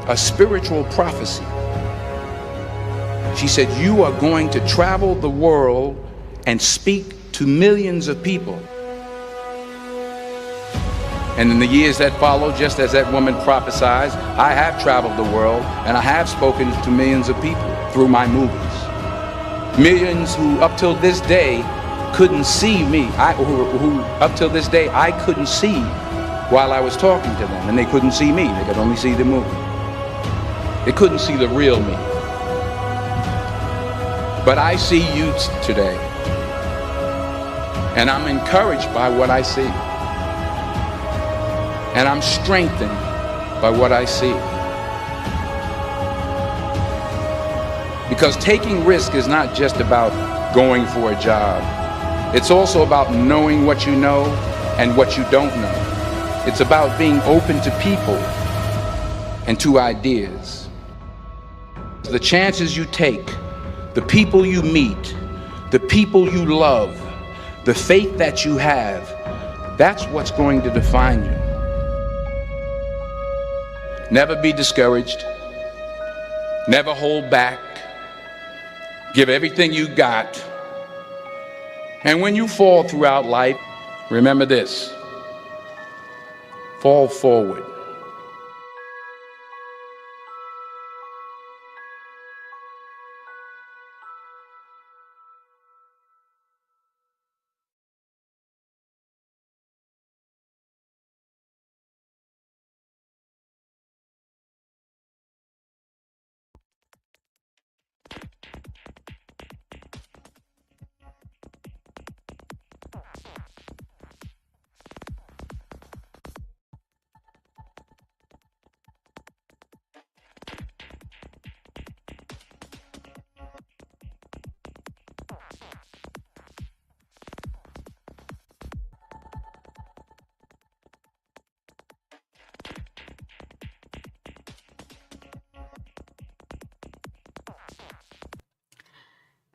a spiritual prophecy." She said, "You are going to travel the world and speak to millions of people." And in the years that followed, just as that woman prophesied, I have traveled the world and I have spoken to millions of people through my movies. Millions who up till this day couldn't see me, who up till this day I couldn't see while I was talking to them, and they couldn't see me. They could only see the movie. They couldn't see the real me. But I see you today, and I'm encouraged by what I see, and I'm strengthened by what I see. Because taking risk is not just about going for a job. It's also about knowing what you know and what you don't know. It's about being open to people and to ideas. The chances you take, the people you meet, the people you love, the faith that you have, that's what's going to define you. Never be discouraged. Never hold back. Give everything you got. And when you fall throughout life, remember this: fall forward.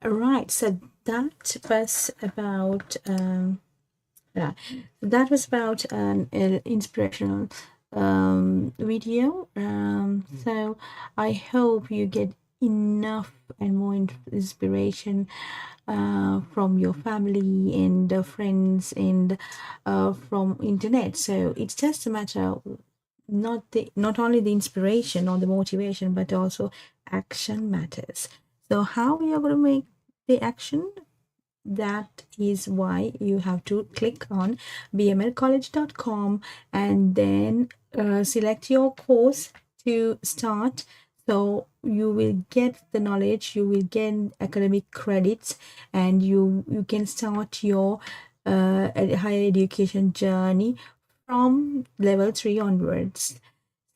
Right, so that was about yeah, that was about an inspirational video. So I hope you get enough and more inspiration from your family and friends and from internet. So it's just a matter of not only the inspiration or the motivation, but also action matters. So how we are going to make the action? That is why you have to click on bmlcollege.com and then select your course to start. So you will get the knowledge, you will get academic credits, and you can start your higher education journey from level 3 onwards.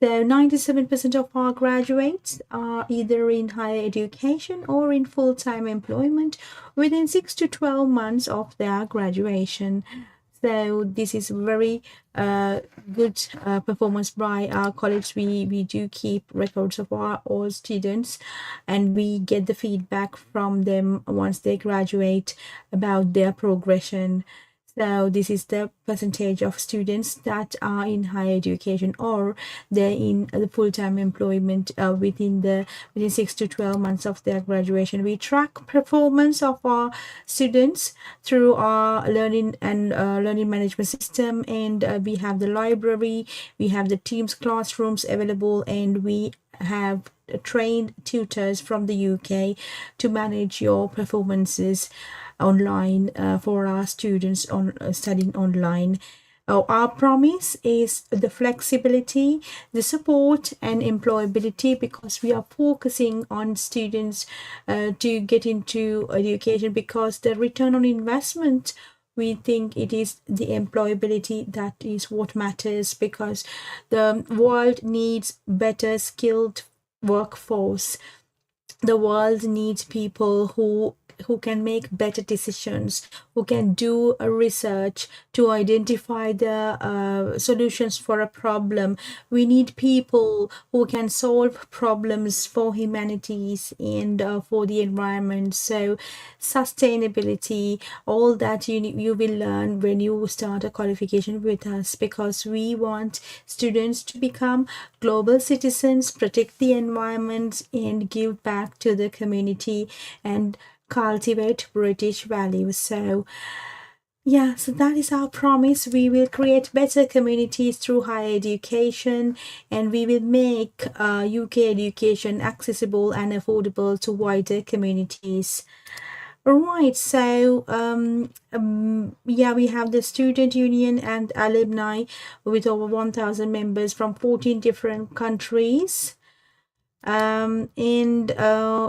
So 97% of our graduates are either in higher education or in full-time employment within 6 to 12 months of their graduation. So this is very good performance by our college. We do keep records of all students, and we get the feedback from them once they graduate about their progression. So this is the percentage of students that are in higher education or they're in the full-time employment within 6 to 12 months of their graduation. We track performance of our students through our learning and learning management system, and we have the library, we have the Teams classrooms available, and we have trained tutors from the UK to manage your performances online for our students on studying online. Our promise is the flexibility, the support, and employability, because we are focusing on students to get into education, because the return on investment, we think it is the employability that is what matters, because the world needs better skilled workforce. The world needs people who can make better decisions, who can do a research to identify the solutions for a problem. We need people who can solve problems for humanities and for the environment. So sustainability, all that you will learn when you start a qualification with us, because we want students to become global citizens, protect the environment, and give back to the community and cultivate British values. So yeah, so that is our promise. We will create better communities through higher education, and we will make UK education accessible and affordable to wider communities. Right, so yeah, we have the student union and alumni with over 1,000 members from 14 different countries. And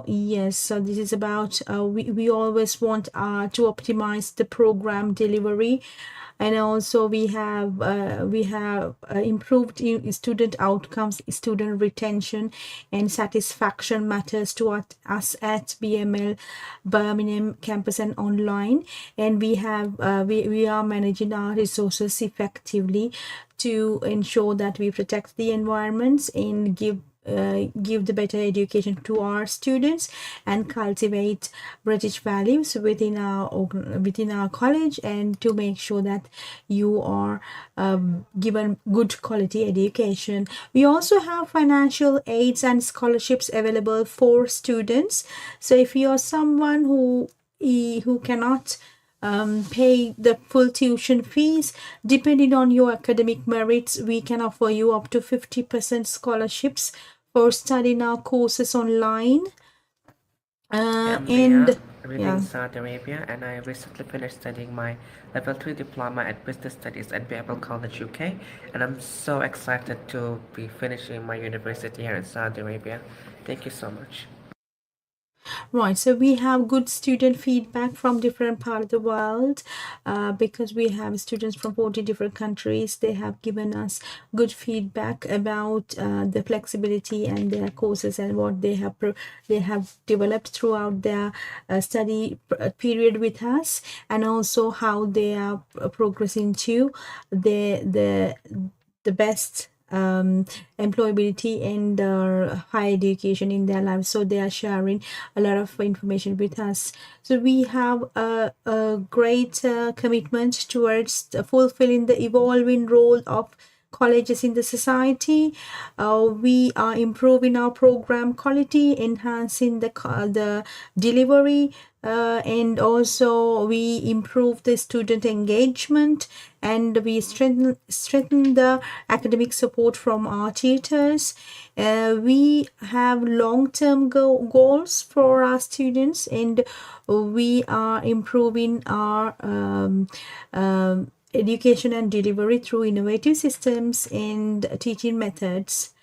yes, so this is about we always want to optimize the program delivery, and also we have improved student outcomes, student retention and satisfaction matters to us at BML Birmingham campus and online, and we are managing our resources effectively to ensure that we protect the environments and give the better education to our students and cultivate British values within our college, and to make sure that you are given good quality education. We also have financial aids and scholarships available for students. So if you are someone who cannot pay the full tuition fees, depending on your academic merits, we can offer you up to 50% scholarships for studying our courses online. And Living yeah. in Saudi Arabia, and I recently finished studying my level 3 diploma at business studies at BML College UK, and I'm so excited to be finishing my university here in Saudi Arabia. Thank you so much. Right, so we have good student feedback from different part of the world, because we have students from 40 different countries. They have given us good feedback about the flexibility and their courses and what they have developed throughout their study period with us, and also how they are progressing to the best employability and higher education in their lives. So they are sharing a lot of information with us. So we have a great commitment towards fulfilling the evolving role of colleges in the society. We are improving our program quality, enhancing the delivery, and also we improve the student engagement, and we strengthen the academic support from our tutors. We have long-term goals for our students, and we are improving our education and delivery through innovative systems and teaching methods.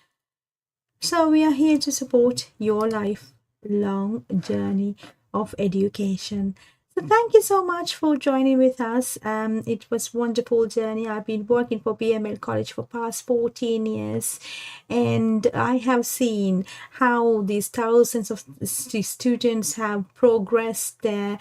So we are here to support your lifelong journey of education. So thank you so much for joining with us. It was wonderful journey. I've been working for BML College for past 14 years, and I have seen how these thousands of students have progressed their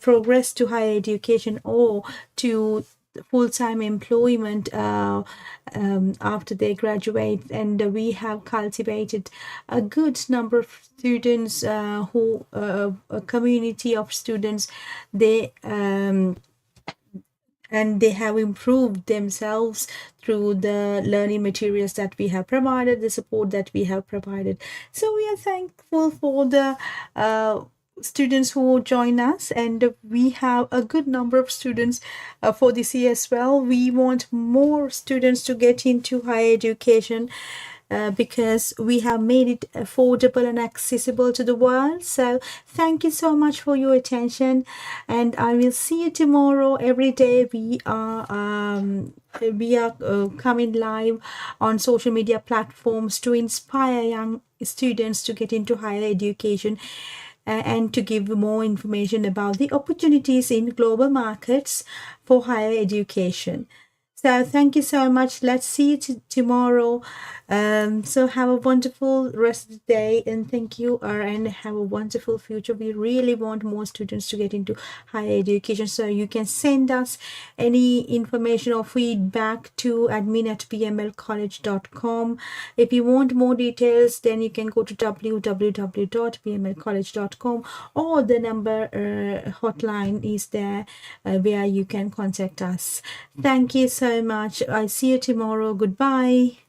progress to higher education or to full-time employment after they graduate, and we have cultivated a good number of students who a community of students. They and they have improved themselves through the learning materials that we have provided, the support that we have provided. So we are thankful for the students who join us, and we have a good number of students for this year as well. We want more students to get into higher education, because we have made it affordable and accessible to the world. So thank you so much for your attention, and I will see you tomorrow. Every day we are coming live on social media platforms to inspire young students to get into higher education, and to give more information about the opportunities in global markets for higher education. So thank you so much. Let's see you tomorrow. So have a wonderful rest of the day, and thank you, and have a wonderful future. We really want more students to get into higher education. So you can send us any information or feedback to admin@bmlcollege.com. If you want more details, then you can go to www.bmlcollege.com, or the number hotline is there where you can contact us. Thank you so much. I'll see you tomorrow. Goodbye.